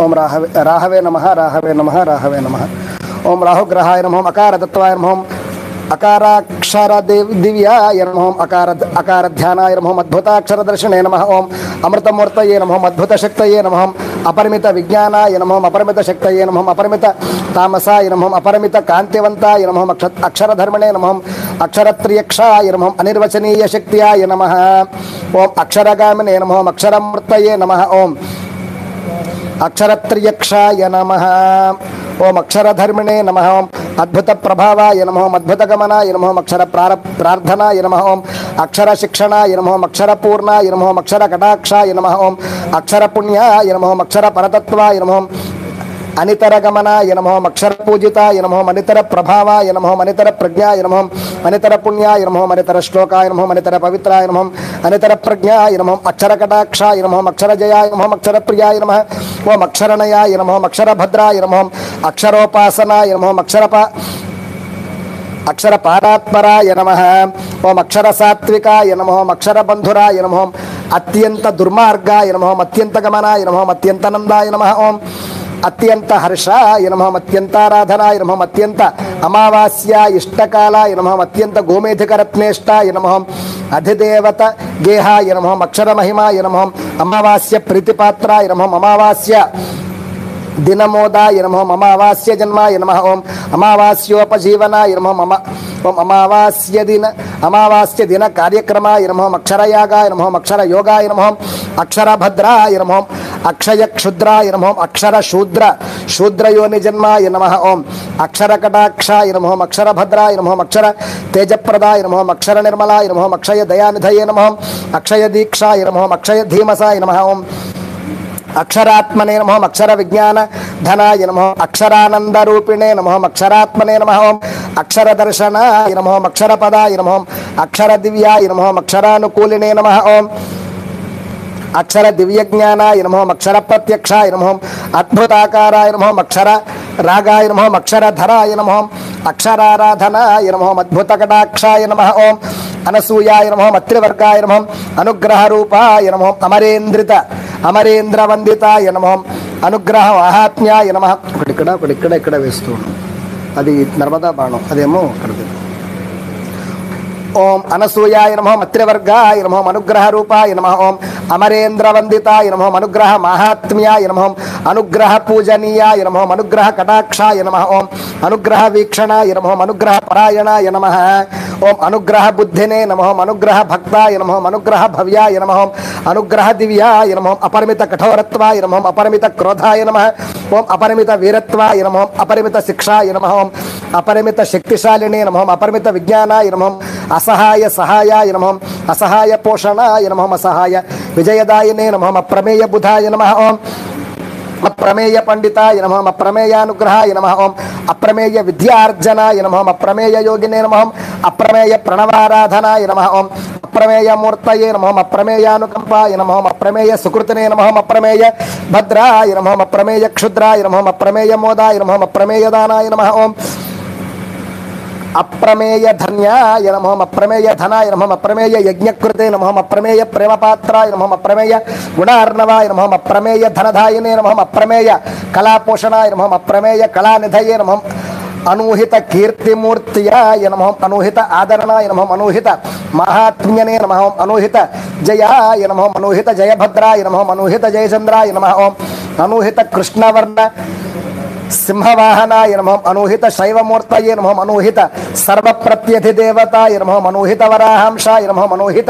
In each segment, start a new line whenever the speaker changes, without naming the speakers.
ఓం రాహవే నమః రాహవే నమః రాహవే నమః. ఓం రాహుగ్రహాయ నమః. అకారతత్వాయ నమః. అకారాక్షర దివ్యాయ నమః. అకార ధ్యానాయ నమః. అద్భుతాక్షర దర్శనే నమః. ఓం అమృతమూర్తయే నమః. అద్భుత శక్తయే నమః. అపరిమిత విజ్ఞానాయ నమః. అపరిమిత శక్తయే నమః. అపరిమిత తామసాయ నమః. అపరిమిత కాంతివంతాయ నమః. అక్షరధర్మణే నమః. అక్షరత్రియక్షాయ నమః. అనిర్వచనీయ శక్త్యాయ నమః. ఓం అక్షరగామినే నమః. అక్షరమూర్తయే నమః. ఓం అక్షరత్రియక్షాయ నమః. ఓం అక్షరధర్మిణే నమః. ఓం అద్భుత ప్రభావాయ నమః. అద్భుత గమనాయ నమః. అక్షర ప్రార్థనాయ నమః. ఓం అక్షర శిక్షణాయ నమః. అక్షర పూర్ణాయ నమః. అక్షర కటాక్షాయ నమః. ఓం అక్షర పుణ్యాయ నమః. అక్షర పరతత్వాయ నమః. అనితర గమనాయ నమః. అక్షర పూజితాయ నమః. అనితర ప్రభావాయ నమః. అనితర ప్రజ్ఞాయ నమః. అనితర పుణ్యాయ నమః. అనితర శ్లోకాయ నమః. అనితర పవిత్రాయ నమః. అనితర ప్రజ్ఞాయ నమః. అక్షర కటాక్షాయ నమః. అక్షర జయాయ నమః. అక్షర ప్రియాయ నమః. ఓం అక్షరణయాయ నమః. అక్షర భద్రాయ నమః. అక్షరోపాసనాయ నమః. అక్షర పారాత్పరాయ నమః. ఓం అక్షర సాత్వికాయ నమః. అక్షర బంధురాయ నమః. అత్యంత దుర్మార్గాయ నమః. అత్యంత గమనాయ నమః. అత్యంత నందాయ నమః. ఓం అత్యంత హర్షాయ నమః. అత్యంతారాధనాయ నమః. అత్యంత అమావాస్య ఇష్టకాలాయ నమః. అత్యంత గోమేధికరత్నేష్టాయ నమః. అధిదేవత గేహాయ నమః. అక్షర మహిమాయ నమః. అమావాస్య ప్రీతిపాత్రాయ నమః. అమావాస్య దినమోదాయ నమః. అమావాస్య జన్మాయ నమః. ఓం అమావాస్యోపజీవనాయ నమః. ఓం అమావాస్య దిన కార్యక్రమాయ నమః. అక్షరయాగాయ నమః. అక్షర యోగాయ నమః. అక్షర భద్రాయ నమః. అక్షయ క్షుద్రాయ నమః. అక్షర శూద్రయోని జన్మాయ నమః. ఓం అక్షర కటాక్షాయ నమః. అక్షర భద్రాయ నమః. అక్షర తేజప్రదాయ నమః. అక్షర నిర్మలాయ నమః. అక్షయ దయానిధయే నమః. అక్షయ దీక్షాయ నమః. అక్షయ ధీమసాయ నమః. ఓం అక్షరాత్మనే నమః. అక్షర విజ్ఞాన ధనాయ నమః. అక్షరానందరూపిణే నమః. అక్షరాత్మనే నమః. ఓం అక్షర దర్శనాయ నమః. అక్షర పదాయ నమః. అక్షర దివ్యాయ నమః. అక్షరానుకూలినే నమః. ఓం అక్షర దివ్యజ్ఞానాయ నమః. అక్షర ప్రత్యక్షాయ నమః. అద్భుతాకారాయ నమః. అక్షర రాగాయ నమః. అక్షర ధరాయ నమః. అక్షరారాధనాయ నమః. అద్భుత కటాక్షాయ నమః. ఓం అనసూయాయ నమః. అత్రివర్గాయ నమః. అనుగ్రహ రూపాయ నమః. అమరేంద్ర వందితాయ నమః. అనుగ్రహ మహాత్మ్యాయ నమః. ఇక్కడ వేస్తూ అది నర్మదా బాణం, అదేమో అక్కడ. ఓం అనసూయాయ నమః. అత్రివర్గాయ నమః. అనుగ్రహ రూపాయ నమః. ఓం అమరేంద్ర వందితాయ నమః. అనుగ్రహ మహాత్మ్యాయ నమః. అనుగ్రహ పూజనీయాయ నమః. అనుగ్రహ కటాక్షాయ నమః. ఓం అనుగ్రహ వీక్షణాయ నమః. అనుగ్రహ పరాయణాయ నమః. ఓం అనుగ్రహ బుద్ధినే నమః. అనుగ్రహ భక్తాయ నమః. అనుగ్రహ భవ్యాయ నమః. అనుగ్రహ దివ్యాయ నమః. అపరిమిత కఠోరత్వాయ నమః. అపరిమిత క్రోధాయ నమః. ఓం అపరిమిత వీరత్వాయ నమః. అపరిమిత శిక్షాయ నమః. ఓం అపరిమిత శక్తిశాలినే నమః. అపరిమిత విజ్ఞానాయ నమః. అసహాయ సహాయాయ నమః. అసహాయ పోషణాయ నమః. అసహాయ విజయదాయనే నమః. అప్రమేయ బుధాయ నమః. ఓం అప్రమేయ పండితాయ నమః. అప్రమేయానుగ్రహాయ నమః. ఓం అప్రమేయ విద్యార్జనాయ నమః. అప్రమేయ యోగినే నమః. అప్రమేయ ప్రణవారాధనాయ నమః. ఓం అప్రమేయ మూర్తయే నమః. అప్రమేయానుకంపాయ నమః. అప్రమేయ సుకృతినే నమః. అప్రమేయ భద్రాయ నమః. అప్రమేయ క్షుద్రాయ నమః. అప్రమేయ మోదాయ నమః. అప్రమేయ దానాయ నమః. ఓం అప్రమేయ ధన్యాయ నమః. అప్రమేయ ధనాయ నమః. అప్రమేయ యజ్ఞకృతే నమః. అప్రమేయ ప్రేమపాత్రాయ నమః. అప్రమేయ గుణార్ణవాయ నమః. అప్రమేయ ధనదాయినే నమః. అప్రమేయ కళాపోషణాయ నమః. అప్రమేయ కళానిధయే నమః. అనూహిత కీర్తిమూర్తియాయ నమః. అనూహిత ఆదరణాయ నమః. అనూహిత మహాత్మ్యనే నమః. అనూహిత జయాయ నమః. అనూహిత జయభద్రాయ నమః. అనూహిత జయచంద్రాయ నమః. ఓం అనూహిత కృష్ణవర్ణ సింహవాహనాయ నమః. అనూహిత శైవమూర్తయే నమః. అనూహిత సర్వప్రత్యధిదేవతాయ నమః. అనూహిత వరాహాంశాయ నమః. అనూహిత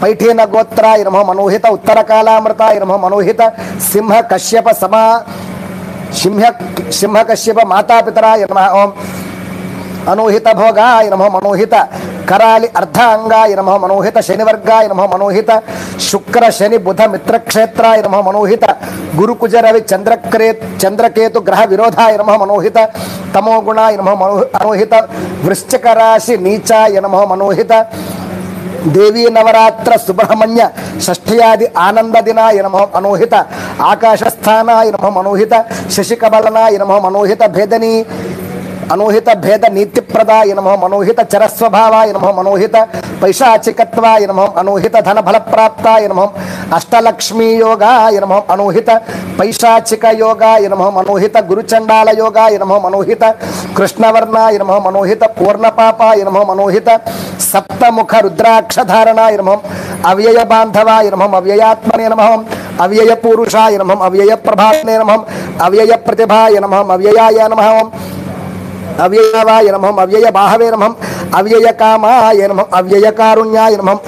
పైఠీన గోత్రాయ నమః. అనూహిత ఉత్తరకాలామృతాయ నమః. అనూహిత సింహ కశ్యప మాతాపితరాయ నమః. ఓం అనూహిత భోగాయ నమః. మనోహిత కరాలి అర్ధాంగాయ నమః. మనోహిత శనివర్గాయ నమః. మనోహిత శుక్ర శని బుధ మిత్రక్షేత్రాయ నమః. మనోహిత గురుకుజ రవి చంద్రకేతు గ్రహ విరోధాయ నమః. మనోహిత తమోగుణాయ నమః. మనోహిత వృశ్చిక రాశి నీచాయ నమః. మనోహిత దేవీ నవరాత్ర సుబ్రహ్మణ్య షష్ఠ్యాది ఆనంద దినాయ నమః. మనోహిత ఆకాశస్థానాయ నమః. మనోహిత శశికమలనాయ నమః. మనోహిత భేదని అనూహిత భేద నీతిప్రదాయ నమః. మనోహిత చరస్వభావాయ నమః. మనోహిత పైశాచికత్వాయ నమః. అనూహిత ధన ఫలప్రాప్తాయ నమః. అష్టలక్ష్మీ యోగాయ నమః అనూహిత పైశాచిక యోగాయ నమః అనూహిత గురుచండాల యోగాయ నమః అనూహిత కృష్ణవర్ణాయ నమః అనూహిత పూర్ణపాపాయ నమః అనూహిత సప్తముఖ రుద్రాక్షధారణాయ నమః అవ్యయ బాంధవాయ నమః అవ్యయాత్మనే నమః అవ్యయ పురుషాయ నమః అవ్యయ ప్రభావనే నమః అవ్యయ ప్రతిభాయ నమః అవ్యయాయ నమః అవ్యయవాయ నమః అవ్యయ బాహవే నమః అవ్యయ కామాయ నమః అవ్యయ కారుణ్యాయ నమః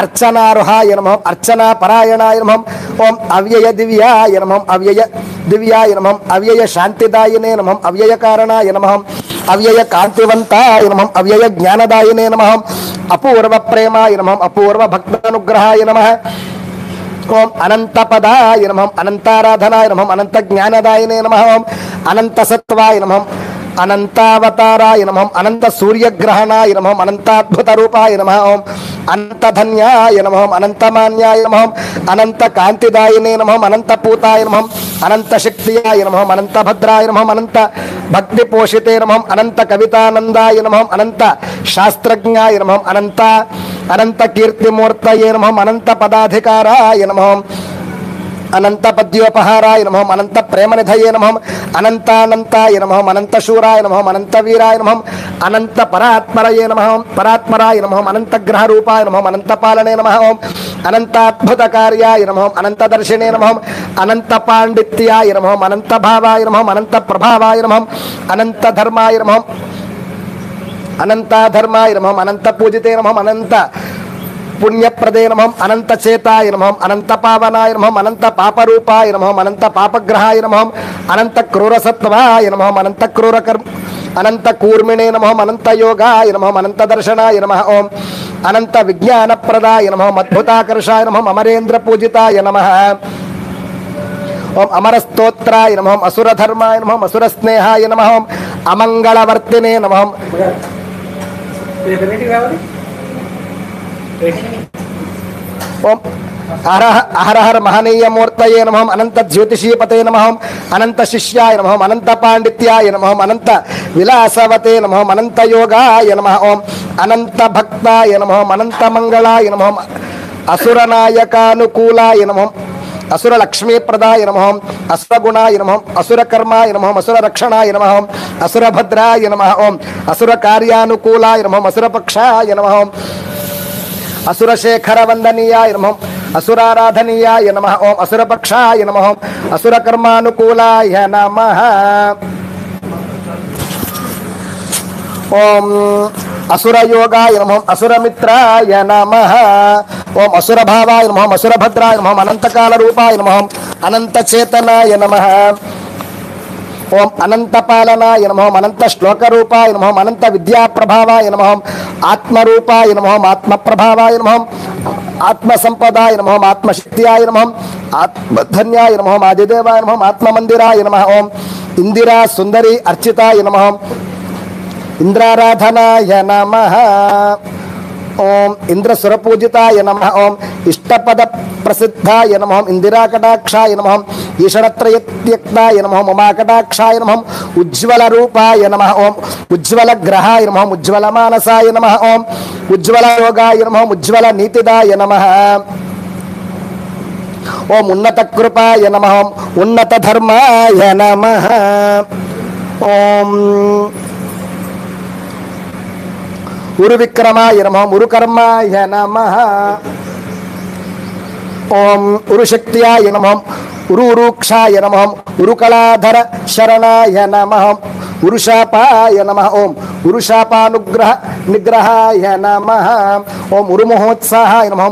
అర్చనార్హాయ నమః అర్చనా పరాయణాయ నమః ఓం అవ్యయ దివ్యాయ నమః అవ్యయ దివ్యాయ నమః అవ్యయ శాంతిదాయినే నమః అవ్యయ కారణాయ నమః అవ్యయ కాంతివంతాయ నమః అవ్యయ జ్ఞానదాయినే నమః అపూర్వ ప్రేమాయ నమః అపూర్వ భక్తానుగ్రహాయ నమః ఓం అనంత పదాయ నమః అనంతారాధనాయ నమః అనంత జ్ఞానదాయినే నమః ఓం అనంత సత్వాయ నమః అనంతావతారాయ నమః అనంత సూర్యగ్రహణాయ నమః అనంతాద్భుత రూపాయ నమః ఓం అనంత ధన్యాయ నమః అనంతమాన్యాయ నమః అనంత కాంతిదాయినే నమః అనంత పూతాయ నమః అనంత శక్తియాయ నమః అనంత భద్రాయ నమః అనంత భక్తి పోషితే నమః అనంత కవితానందాయ నమః అనంత శాస్త్రజ్ఞాయ నమః అనంత కీర్తిమూర్తయే నమః అనంత పదాధికారాయ నమః అనంత పద్యోపహారాయ నమః అనంత ప్రేమనిధయే నమః అనంతానంతాయ నమః అనంత శూరాయ నమః అనంత వీరాయ నమః అనంత పరాత్మరయే నమః పరాత్మరాయ నమః అనంత గ్రహ రూపాయ నమః అనంత పాలనే నమః అనంతాద్భుత కార్యాయ నమః అనంత దర్శనే నమః అనంత పాండిత్యాయ నమః అనంత భావాయ నమః అనంత ప్రభావాయ నమః అనంత ధర్మాయ నమః అనంతాధర్మాయ నమః అనంత పూజితే నమః అనంత పుణ్యప్రదే నమః అనంత చేతాయ నమః అనంత పావనాయ నమః అనంత పాపరూపాయ నమః అనంత పాపగ్రహాయ నమః అనంత క్రూరసత్వాయ నమః అనంత క్రూరకర్మ అనంత కూర్మిణే నమః అనంత యోగాయ నమః అనంత దర్శనాయ నమః ఓం అనంత విజ్ఞానప్రదాయ నమః అద్భుతాకర్షాయ నమః అమరేంద్ర పూజితాయ నమః ఓం అమర స్తోత్రాయ నమః అసురధర్మాయ నమః అసుర స్నేహాయ నమః ఓం అమంగళవర్తినే నమః ఓం హర మహనీయ మూర్తయే నమః అనంత జ్యోతిషీపతే నమః అనంత శిష్యాయ నమః అనంత పాండిత్యాయ నమః అనంత విలాసవతే నమః అనంత యోగాయ నమః ఓం అనంత భక్తాయ నమః అనంత మంగళాయ నమః అసురనాయకానుకూలాయ నమః అసుర లక్ష్మీప్రదాయ నమః అసుర గుణాయ నమః అసుర కర్మాయ నమః అసుర రక్షణాయ నమః అసుర భద్రాయ నమః ఓం అసుర కార్యానుకూలాయ నమః అసుర పక్షాయ నమః అసుర శేఖర వందనీయాయ నమః అసురారాధనీయాయ నమః ఓం అసుర పక్షాయ నమః అసుర కర్మానుకూలాయ నమః ఓం అసుర యోగాయ నమః అసుర మిత్రాయ నమః ఓం అసుర భావాయ నమః అసుర భద్రాయ నమః అనంతకాల రూపాయ నమః అనంత చేతనాయ నమః ఓం అనంత పాలనాయ నమః అనంత శ్లోక రూపాయ నమః అనంత విద్యా ప్రభావాయ నమః ఆత్మరూపాయ నమః ఆత్మ ప్రభావాయ నమః ఆత్మ సంపదాయ నమః ఆత్మశక్తియాయ నమః ఆత్మధన్యాయ నమః ఆదిదేవాయ నమః ఆత్మమందిరాయ నమః ఓం ఇందిరా సుందరి అర్చితాయ నమః ఇంద్రారాధనాయ నమః ఓం ఇంద్రసురపూజితాయ నమః ఓం ఇష్టపద ప్రసిద్ధాయ నమః ఇందిరాకటాక్షాయ నమః ఈషణత్రయత్యక్తాయ నమః ఉమాకటాక్షాయ నమః ఉజ్వల రూపాయ నమః ఓం ఉజ్వల గ్రహాయ నమః ఉజ్వల మానసాయ నమః ఓం ఉజ్వల యోగాయ నమః ఉజ్వల నీతిదాయ నమః ఓం ఉన్నత కృపాయ నమః ఉన్నత ధర్మాయ నమః ఓం ఉరు విక్రమాయ నమః ఉరు కర్మాయ నమః ఓం ఉరు శక్త్యాయ నమః ఉరూక్షాయ నమః ఉరుకళాధర శరణాయ నమః ఉరుశాపాయ నమః ఓం ఉరుశాపానుగ్రహ నిగ్రహాయ నమః ఓం ఉరుమహోత్సాహాయ నమః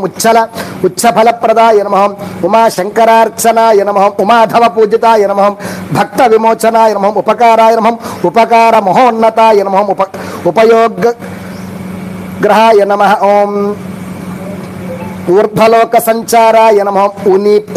ఉచ్చఫలప్రదాయ నమః ఉమాశంకరార్చనాయ నమః ఉమాధవ పూజితాయ నమః భక్త విమోచనాయ నమః ఉపకారాయ నమః ఉపకార మహోన్నతాయ నమః ఉపయోగ గ్రహాయ నమః ఓం ఊర్ధ్వలోక సంచారాయ నమః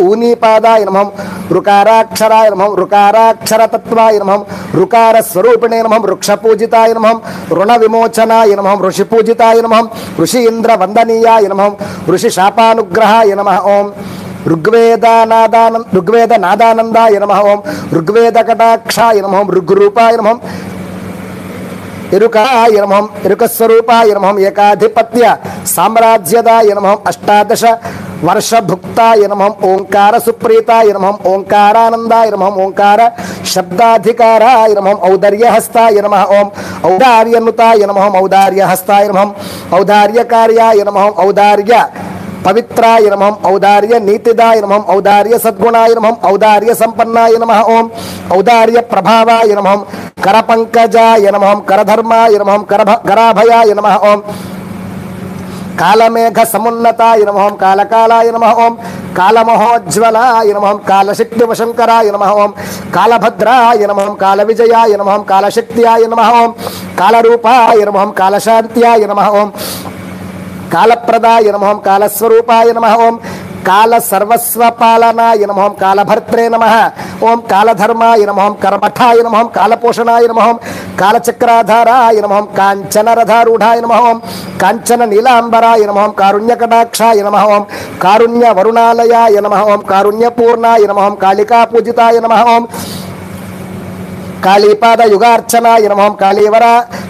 ఊనీపాదాయ నమః రుకారాక్షరాయ నమః రుకారాక్షరతత్వాయ నమః రుకార స్వరూపిణే నమః వృక్షపూజితాయ నమః రుణ విమోచనాయ నమః ఋషిపూజితాయ నమః ఋషీంద్ర వందనీయాయ నమః ఋషి శాపానుగ్రహాయ నమః ఓం ఋగ్వేద నాదానందాయ నమః ఓం ఋగ్వేద కటాక్షాయ నమః ఋగ్రూపాయ నమః ఎరుకాయ నమః ఎరుకస్వరూపాయ నమః ఏకాధిపత్య సామ్రాజ్యదాయ నమః అష్టాదశ वर्षभुक्ताय नमः ओंकार सुप्रीताय नमः ओंकारानंदाय नमः ओंकार शब्दाधिकाराय नमः औदर्यहस्ताय नमः ओम औदार्यनुताय नमः औदार्यहस्ताय नमः औदार्यकार्याय नमः औदार्य पवित्राय नमः औदार्य नीतिदाय नमः औदार्य सद्गुणाय नमः औदार्य संपन्नाय नमः ओम औदार्य प्रभावाय नमः करपंकजाय नमः करधर्माय नमः कराभयाय नमः ओम कालमेघ समुन्नताय नमः कालकालाय नमः ओम कालमहोज्ज्वलाय नमः कालशक्तिवशंकराय नमः ओम कालभद्राय नमः कालविजयाय नमः कालशक्त्याय नमः ओम कालरूपाय नमः कालशान्त्याय नमः ओम कालप्रदाय नमः कालस्वरूपाय नमः ओम काल सर्वस्वपालनाय नमः कालभर्त्रे नमः ओम कालधर्माय नमः कर्मठाय नमः कालपोषणाय नमः कालचक्राधाराय नमः कांचनरथारूढ़ाय नमः ओम कांचन नीलांबराय नमः कारुण्यकटाक्षाय नमः ओम कारुण्यवरुणालयाय नमः ओम कारुण्यपूर्णाय नमः कालिका पूजिताय नमः ओम कालीपाद युगार्चनाय नमः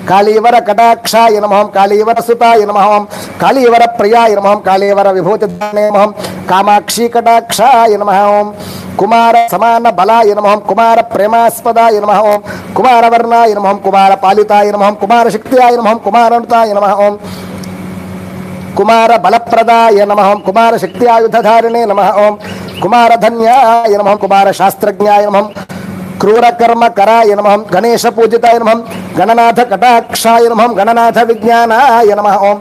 कालीवर कटाक्षाय नमः कालीवर सुताय नमः कालीवर प्रियाय नमः कालीवर विभूतिदाने नमः कामाक्षी कटाक्षाय नमः कुमार समान बलाय नमः कुमार प्रेमास्पदाय नमः कुमार वर्णाय नमः कुमार पालिताय नमः कुमार शक्त्याय नमः कुमारनुताय नमः कुमार बलप्रदाय नमः कुमार शक्त्यायुधधारिणे नमः कुमार धन्याय नमः कुमार शास्त्रज्ञाय नमः क्रूर कर्म कराय नमः गणेश पूजिताय नमः गणनाथ कटाक्षाय नमः गणनाथ विज्ञानाय नमः ओम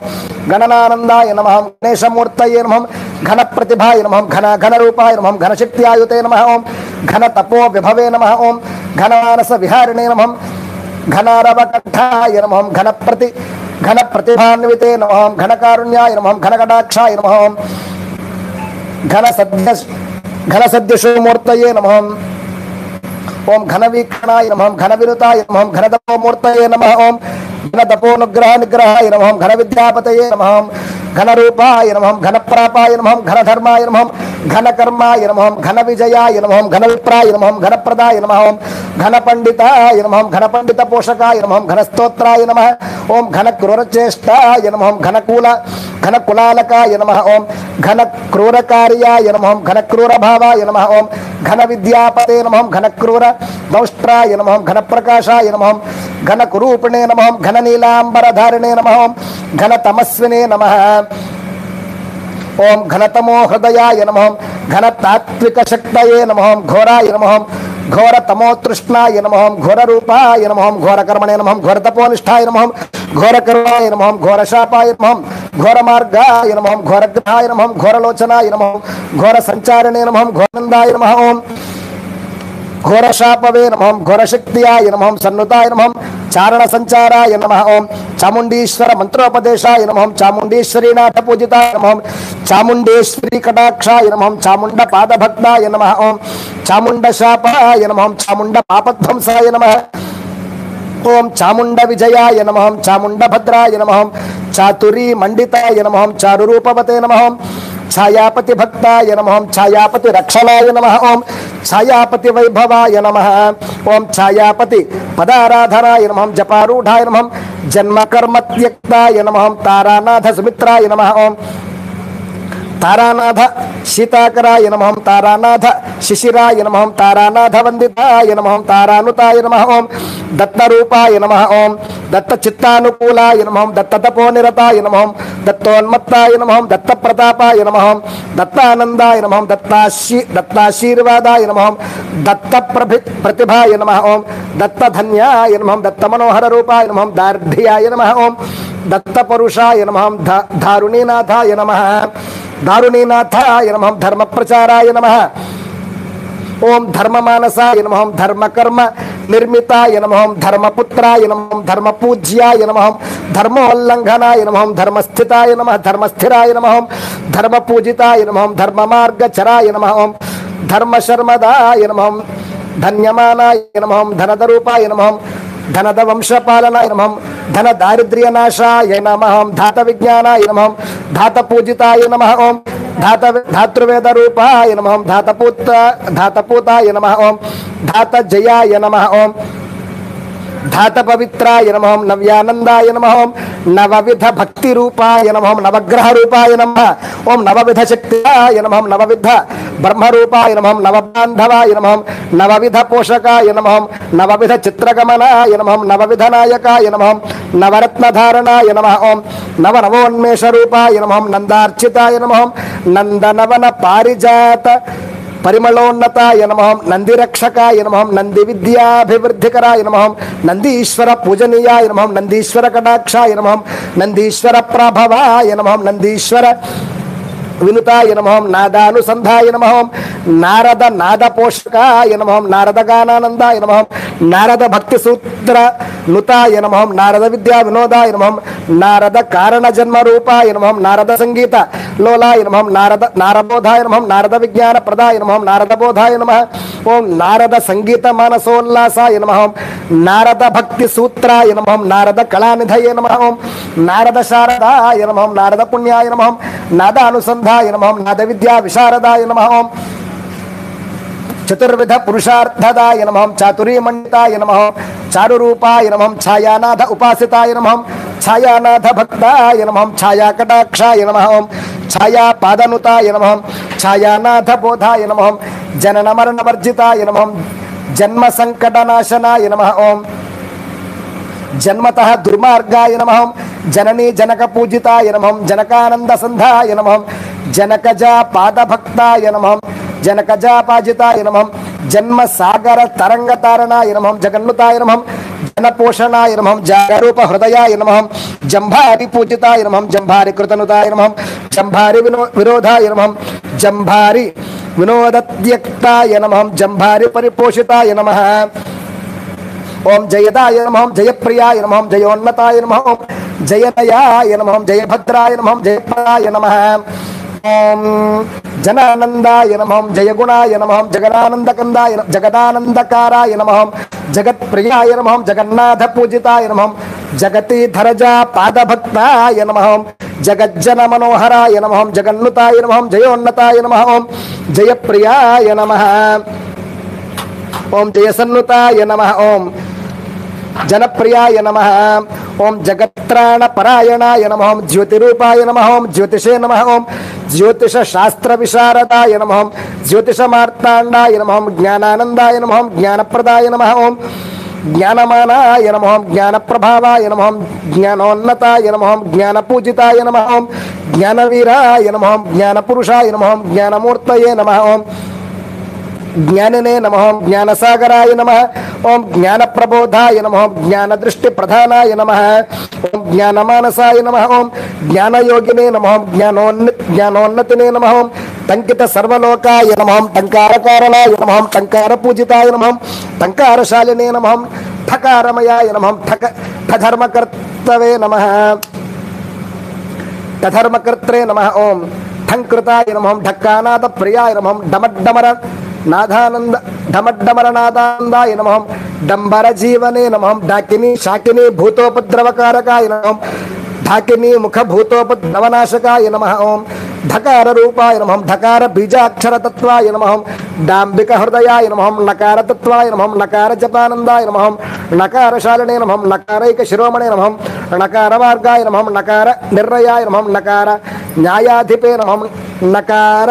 गणनानंदाय नमः गणेश मूर्तये नमः घन प्रतिभाय नमः घन रूपाय नमः घन शक्त्यायुते नमः ओम घन तपो विभवे नमः ओम घन मानस विहारिणे नमः घनारव कंठाय नमः घन प्रतिभान्विते नमः घन कारुण्याय नमः घन कटाक्षाय नमः घन सद्यशो मूर्तये नमः ओम घन वीक्षणाय नमः घन विनुताय नमः घन तपो मूर्तये नमः ओम घन तपोनुग्रह निग्रहाय नमः घन विद्यापतये नमः घन रूपाय नमः घन प्रापाय नमः घन धर्माय नमः घन कर्माय नमः घन विजयाय नमः घन विप्राय नमः घन प्रदाय नमः घन पंडिताय नमः घन पंडित पोषकाय नमः घन स्तोत्राय नमः ओम घन क्रूरचेष्टाय नमः घन कुलालकाय नमः ओम घन क्रूरकार्याय नमः घन क्रूर भावाय नमः ओम घन विद्यापते नमः घन क्रूर दौष्ट्राय नमः घन प्रकाशाय नमः घन कुरूपिणे नमः घन नीलांबरधारिणे नमः घन तमस्विने नमः ओम घन तमो हृदयाय नमः घन तात्विक शक्तये नमः घोराय नमः घोर तमोतृष्णाय नमः घोर रूपाय नमः घोर कर्मणे नमः घोर तपोनिष्ठाय नमः घोर करुणाय नमः घोर शापाय नमः घोर मार्गाय नमः घोर ग्रहाय नमः घोर लोचनाय नमः घोर संचारिणे नमः घोरनंदाय नमः ओम घोर शापवे नमः घोर शक्त्याय नमः सन्नुताय नमः चारण संचाराय नमः ओम चामुंडीश्वर मंत्रोपदेशाय नमः चामुंडेश्वरी नाथ पूजिताय नमः चामुंडेश्वरी कटाक्षाय नमः चामुंड पादभक्ताय नमः ओम चामुंड शापाय नमः चामुंड पापध्वंसाय नमः ओम चामुंड विजयाय नमः चामुंड भद्राय नमः चातुरी मंडिताय नमः चारुरूपवते नमः छायापति भक्ताय नमः छायापति रक्षणाय नमः ओम छायापति वैभवाय नमः ओम छायापति पदाराधनाय नमः जपारूढ़ाय नमः जन्म कर्म त्यक्ताय नमः तारानाथ सुमित्राय नमः ओम तारानाथ सीताकराय नमः तारानाथ शिशिराय नमः तारानाथ वंदिताय नमः तारानुताय नमः ओम दत्तरूपाय नमः ओम दत्तचित्तानुकूलाय नमः दत्ततपोनिरताय नमः दत्तोन्मत्ताय नमः दत्तप्रतापाय नमः दत्तानंदाय नमः दत्ताशीर्वादाय नमः दत्तप्रतिभाय नमः ओम दत्तधन्याय नमः दत्तमनोहर रूपाय नमः दार्ढ्याय नमः ओम दत्तपरुषाय नमः दारुणीनाथाय नमः दारुणीनाथाय नमः धर्मप्रचाराय नमः ओम धर्ममानसाय नमः धर्मकर्म निर्मिताय नमः धर्मपुत्राय नमः धर्मपूज्याय नमः धर्मोल्लंघनाय नमः धर्मस्थिताय नमः धर्मस्थिराय नमः धर्मपूजिताय नमः धर्ममार्गचराय नमः धर्मशर्मदाय नमः धन्यमानाय नमः धनदरूपाय नमः धनद वंशपालनाय नमः धन दारिद्र्यनाशाय नमः धात विज्ञानाय नमः धात पूजिताय नमः ओम धातृवेद रूपाय नमः धातपूताय नमः ओम धात जयाय नमः ओम धात पवित्राय नमः नव्यानंदाय नमः ओम నవవిధ భక్తి రూపాయ నమః నవగ్రహ రూపాయ నమః ఓం నవవిధ శక్తియాయ నమః నవవిధ బ్రహ్మరూపాయ నమః నవబాంధవాయ నమః నవవిధ పోషకాయ నమః నవవిధ చిత్రగమనాయ నమః నవవిధ నాయకాయ నమః నవరత్నధారణాయ నమః ఓం నవనవోన్మేష రూపాయ నమః నందార్చితాయ నమః నందనవన పారిజాత పరిమళోన్నతాయ నమః నందిరక్షకాయ నమః నంది విద్యాభివృద్ధికరాయ నమః నందీశ్వర పూజనీయాయ నమః నందీశ్వర కటాక్షాయ నమః నందీశ్వర ప్రభవాయ నమః నందీశ్వర వినుతాయ నమః నాదానుసంధాయ నమః నారద నాద పోషకాయ నమః నారద గానానందాయ నమః నారద భక్తి సూత్ర నుతాయ నమః నారద విద్యా వినోదాయ నమః నారద కారణ జన్మ రూపాయ నమః నారద సంగీత లోలాయ నమః నారద నారబోధాయ నమః నారద విజ్ఞాన ప్రదాయ నమః నారద బోధాయ నమః ఓం నారద సంగీత మానసోల్లాసాయ నమః నారద భక్తి సూత్రాయ నమః నారద కళానిధయే నమః ఓం నారద శారదాయ నమః నారద పుణ్యాయ నమః నాదానుసంధాయ నమః నాద విద్యా విశారదాయ నమః ఓం చతుర్విధ పురుషార్థదాయ నమః చాతురీమండితాయ నమః చారురూపాయ నమః ఛాయానాథ ఉపాసితాయ నమః ఛాయానాథ భక్తాయ నమః ఛాయాకటాక్షాయ నమః ఓం ఛాయాపాదనుతాయ నమః ఛాయానాథ బోధాయ నమః జనన మరణ వర్జితాయ నమః జన్మ సంకటనాశనాయ నమః ఓం జన్మతః దుర్మార్గాయ నమః జననీ జనక పూజితాయ నమః జనకానంద సంధాయ నమః జనకజా పాదభక్తాయ నమః జనకజాపాజితాయ నమః జన్మ సాగర తరంగ తారణాయ నమః జగన్నుతాయ నమః జనపోషణాయ నమః జాగరూప హృదయాయ నమః జంభారి పూజితాయ నమః జంభారి కృతనుతాయ నమః జంభారి విరోధాయ నమః జంభారి వినోదత్యక్తాయ నమః జంభారి పరిపోషితాయ నమః ఓం జయదాయ నమః జయప్రియాయ నమః జయోన్నతాయ నమః ఓం జయనయాయ నమః జయభద్రాయ నమః జయప్రదాయ నమః ఓం జనానందాయ నమః జయగుణాయ నమః జగదానందకందాయ జగదానందకారాయ నమః జగత్ప్రియాయ నమః జగన్నాథ పూజితాయ నమః జగతీధరజా పాదభక్తాయ నమః జగజ్జన మనోహరాయ నమః జగన్నుతాయ నమః జయోన్నతాయ నమః ఓం జయప్రియాయ నమః ఓం జయసన్నుతాయ నమః ఓం జనప్రియాయ నమః ఓం జగత్రాణ పరాయణాయ నమః జ్యోతిరూపాయ నమః ఓం జ్యోతిషే నమః ఓం జ్యోతిష శాస్త్ర విశారదాయ నమః జ్యోతిష మార్తాండాయ నమః జ్ఞానానందాయ నమః జ్ఞానప్రదాయ నమః ఓం జ్ఞానమానాయ నమః జ్ఞానప్రభావాయ నమః జ్ఞానోన్నతాయ నమః జ్ఞానపూజితాయ నమః ఓం జ్ఞానవీరాయ నమః జ్ఞానపురుషాయ నమః జ్ఞానమూర్తయే నమః ఓం జ్ఞానినే నమః జ్ఞానసాగరాయ నమః ఓం జ్ఞానప్రబోధాయ నమః జ్ఞానదృష్టిప్రధానాయ నమః ఓం జ్ఞానమానసాయ నమః ఓం జ్ఞానయోగినే నమః జ్ఞానోన్నతినే నమః ఓం టంకిత సర్వలోకాయ నమః టంకారకారణాయ నమః టంకారపూజితాయ నమః టంకారశాలినే నమః ఠకారమయాయ నమః ఠధర్మకర్తవే నమః ఠధర్మకర్త్రే నమః ఓం ఠంకృతాయ నమః ఢక్కానాథ ప్రియాయ నమః డమడ్డమర నాదానంద ఢమడ్డమరనాదానందాయ నమః డంబర జీవనే నమః డాకిని శాకిని భూతోపద్రవకారకాయ నమః ఢాకిని ముఖ భూతోపద్రవనాశకాయ నమః ఓం ఢకార రూపాయ నమః ఢకార బీజాక్షర తత్వాయ నమః డాంబిక హృదయాయ నమః నకార తత్వాయ నమః నకార జపానందాయ నమః నకార శాలినే నమః నకారైక శిరోమణే నమః నకార మార్గాయ నమః నకార నిర్ణయాయ నమః నకార న్యాయాధిపే నమః నకార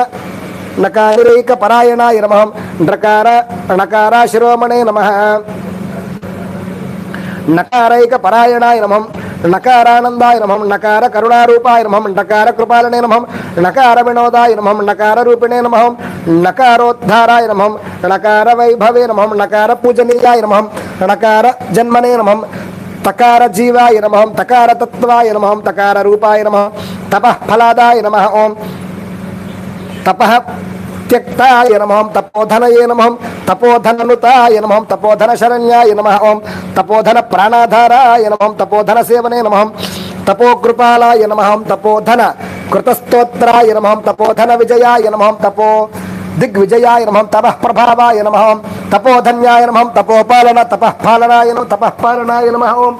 నకారైక పరాయణాయ నమః నకార నకార శిరోమణే నమః నకారైక పరాయణాయ నమః నకారానందాయ నమః నకార కరుణారూపాయ నమః నకార కృపాలనే నమః నకార వినోదాయ నమః నకార రూపిణే నమః నకారోద్ధారాయ నమః నకార వైభవే నమః నకార పూజనీయాయ నమః నకార జన్మనే నమః తకార జీవాయ నమః తకార తత్వాయ నమః తకార రూపాయ నమః తపః ఫలాదాయ నమః ఓం తపః త్యక్తాయ నమః తపోధనయే నమః తపోధననుతాయ నమః తపోధన శరణ్యాయ నమః ఓం తపోధన ప్రాణాధారాయ నమః తపోధన సేవనే నమః తపోకృపాలాయ నమః తపోధన కృతస్తోత్రాయ నమః తపోధన విజయాయ నమః తపో దిగ్విజయాయ నమః తపః ప్రభావాయ నమః తపోధన్యాయ నమః తపోపాలన తపః పాలనాయ నమః తపః పాలనాయ నమః ఓం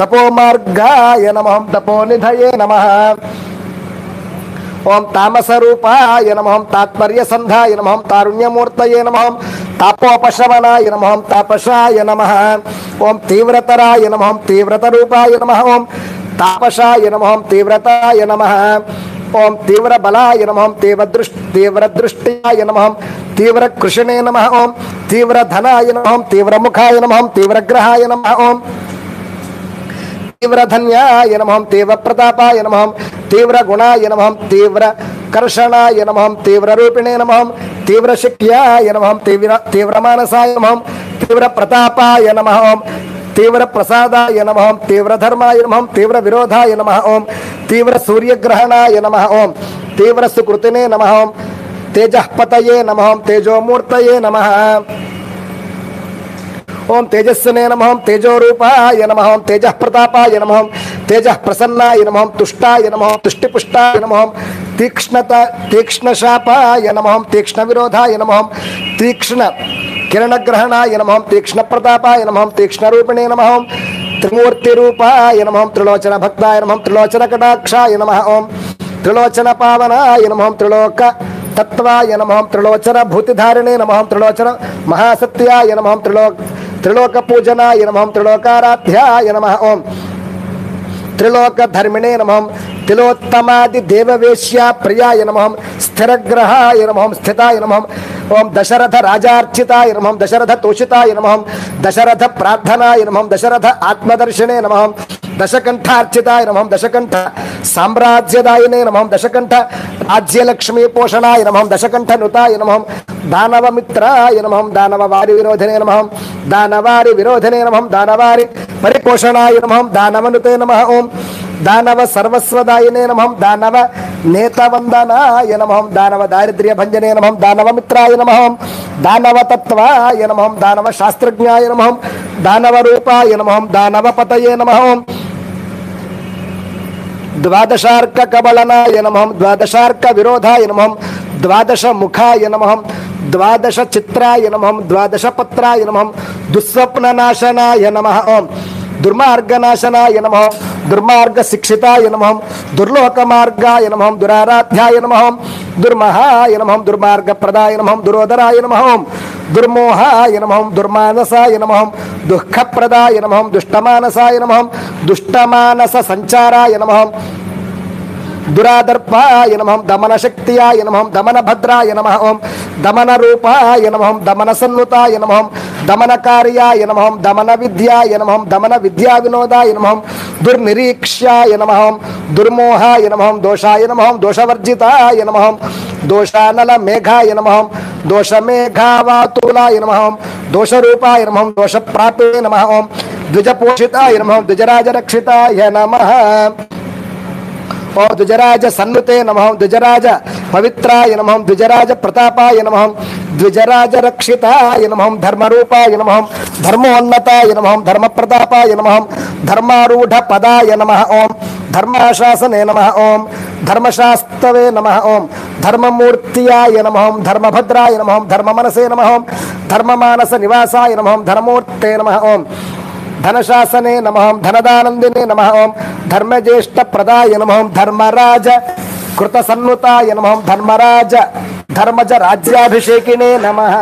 తపోమార్గాయ నమః తపోనిధయే నమః ఓం తామసరూపాయ నమః తాత్పర్య సంధాయ నమః తారుణ్యమూర్తయే నమః తాపోపశమనాయ నమః తాపసాయ నమః ఓం తీవ్రతరాయ నమః తీవ్రతరూపాయ నమః ఓం तापसाय नमः ओम तीव्रताय नमः ओम तीव्र बलाय नमः ओम तीव्र दृष्टियाय नमः ओम तीव्र कृष्णे नमः ओम तीव्र धनाय नमः ओम तीव्र मुखाय नमः ओम तीव्र ग्रहाय नमः ओम तीव्र धन्याय नमः ओम तीव्र प्रतापाय नमः ओम तीव्र गुणाय नमः ओम तीव्र कर्षणाय नमः ओम तीव्र रूपिणे नमः ओम तीव्र शिक्याय नमः ओम तीव्र मानसाय नमः ओम तीव्र प्रतापाय नमः ओम तीव्र प्रसादाय नमः ओम तीव्र धर्माय नमः ओम तीव्र विरोधाय नमः ओम तीव्र सूर्यग्रहणाय नमः ओम तीव्र सुकृतिने नमः ओम तेजः पतये नमः ओम तेजोमूर्तये नमः ओम तेजस्विने नमः ओम तेजोरूपाय नमः ओम तेजः प्रतापाय नमः ओम तेजः प्रसन्नाय नमः ओम तुष्टाय नमः ओम तुष्टिपुष्टाय नमः ओम तीक्ष्णशापाय नमः ओम तीक्ष्ण विरोधाय नमः ओम तीक्ष्ण किरणग्रहणाय नमः ओम तीक्ष्ण प्रतापाय नमः ओम तीक्ष्ण रूपिणे नमः ओम त्रिमूर्ति रूपाय नमः ओम त्रिलोचन भक्ताय नमः ओम त्रिलोचन कटाक्षाय नमः ओम त्रिलोचन पावनाय नमः ओम त्रिलोक तत्वाय नमः ओम त्रिलोचन भूतिधारिणे नमः ओम त्रिलोचन महासत्याय नमः ओम त्रिलोक पूजनाय नमः ओम त्रिलोकाराध्याय नमः ओम त्रिलोक धर्मिणे नमः ओम तिलोत्तमादि देववेश्या प्रियाय नमः ओम स्थिरग्रहाय नमः ओम स्थिताय नमः ओम दशरथ राजार्चिताय नमः ओम दशरथ तोषिताय नमः ओम दशरथ प्रार्थनाय नमः ओम दशरथ आत्मदर्शने नमः ओम दशकंठार्चिताय नमः ओम दशकंठ साम्राज्यदायिने नमः ओम दशकंठ राज्यलक्ष्मी पोषणाय नमः ओम दशकंठ नुताय नमः ओम दानव मित्राय नमः ओम दानववारि विरोधिने नमः ओम दानवारि विरोधिने नमः ओम दानवारि परिपोषणाय नमः ओम दानवनुते नमः ओम दानव सर्वस्वदायिने नमः ओम दानव नेतवंदनाय नमः ओम दानव दारिद्र्य भंजने नमः ओम दानव मित्राय नमः ओम दानव तत्वाय नमः ओम दानव शास्त्रज्ञाय नमः ओम दानव रूपाय नमः ओम दानव पतये नमः ओम द्वादशार्क कबलनाय नमः ओम द्वादशार्क विरोधाय नमः ओम द्वादश मुखाय नमः ओम द्वादश चित्राय नमः ओम द्वादश पत्राय नमः ओम दुःस्वप्न नाशनाय नमः ओम दुर्मार्ग नाशनाय नमः ओम दुर्मार्ग शिक्षिताय नमः ओम दुर्लोक मार्गाय नमः ओम दुराराध्याय नमः ओम दुर्महाय नमः ओम दुर्मार्ग प्रदाय नमः ओम दुरोदराय नमः ओम दुर्मोहाय नमः ओम दुर्मानसाय नमः ओम दुःख प्रदाय नमः ओम दुष्टमानसाय नमः ओम दुष्टमानस संचाराय नमः ओम दुरादर्पाय नमः ओम दमन शक्तियाय नमः ओम दमन भद्राय नमः ओम दमन रूपाय नमः ओम दमन सन्नुताय नमः ओम दमन कार्याय नमः ओम दमन विद्याय नमः ओम दमन विद्या विनोदाय नमः ओम दुर्निरीक्ष्याय नमः ओम दुर्मोहाय नमः ओम दोषाय नमः ओम दोषवर्जिताय नमः ओम दोषानल मेघाय नमः ओम दोष मेघावातुलाय नमः ओम दोष रूपाय नमः ओम दोष प्रापे नमः ओम द्विज पोषिताय नमः ओम द्विजराज रक्षिताय नमः ओम द्विजराज सन्नुते नमः ओम द्विजराज पवित्राय नमः ओम द्विजराज प्रतापाय नमः ओम द्विजराज रक्षिताय नमः ओम धर्मरूपाय नमः ओम धर्मोन्नताय नमः ओम धर्म प्रतापाय नमः ओम धर्मारूढ़ पदाय नमः ओम धर्माशासने नमः ओम धर्मशास्तवे नमः ओम धर्ममूर्तियाय नमः ओम धर्मभद्राय नमः ओम धर्ममनसे नमः ओम धर्ममानस निवासाय नमः ओम धर्मूर्ते नमः ओम धनशासने नमः ओम धनदानंदिने नमः ओम धर्मज्येष्ठ प्रदाय नमः ओम धर्मराज कृतसन्नुताय नमः ओम धर्मराज धर्मज राज्याभिषेकिने नमः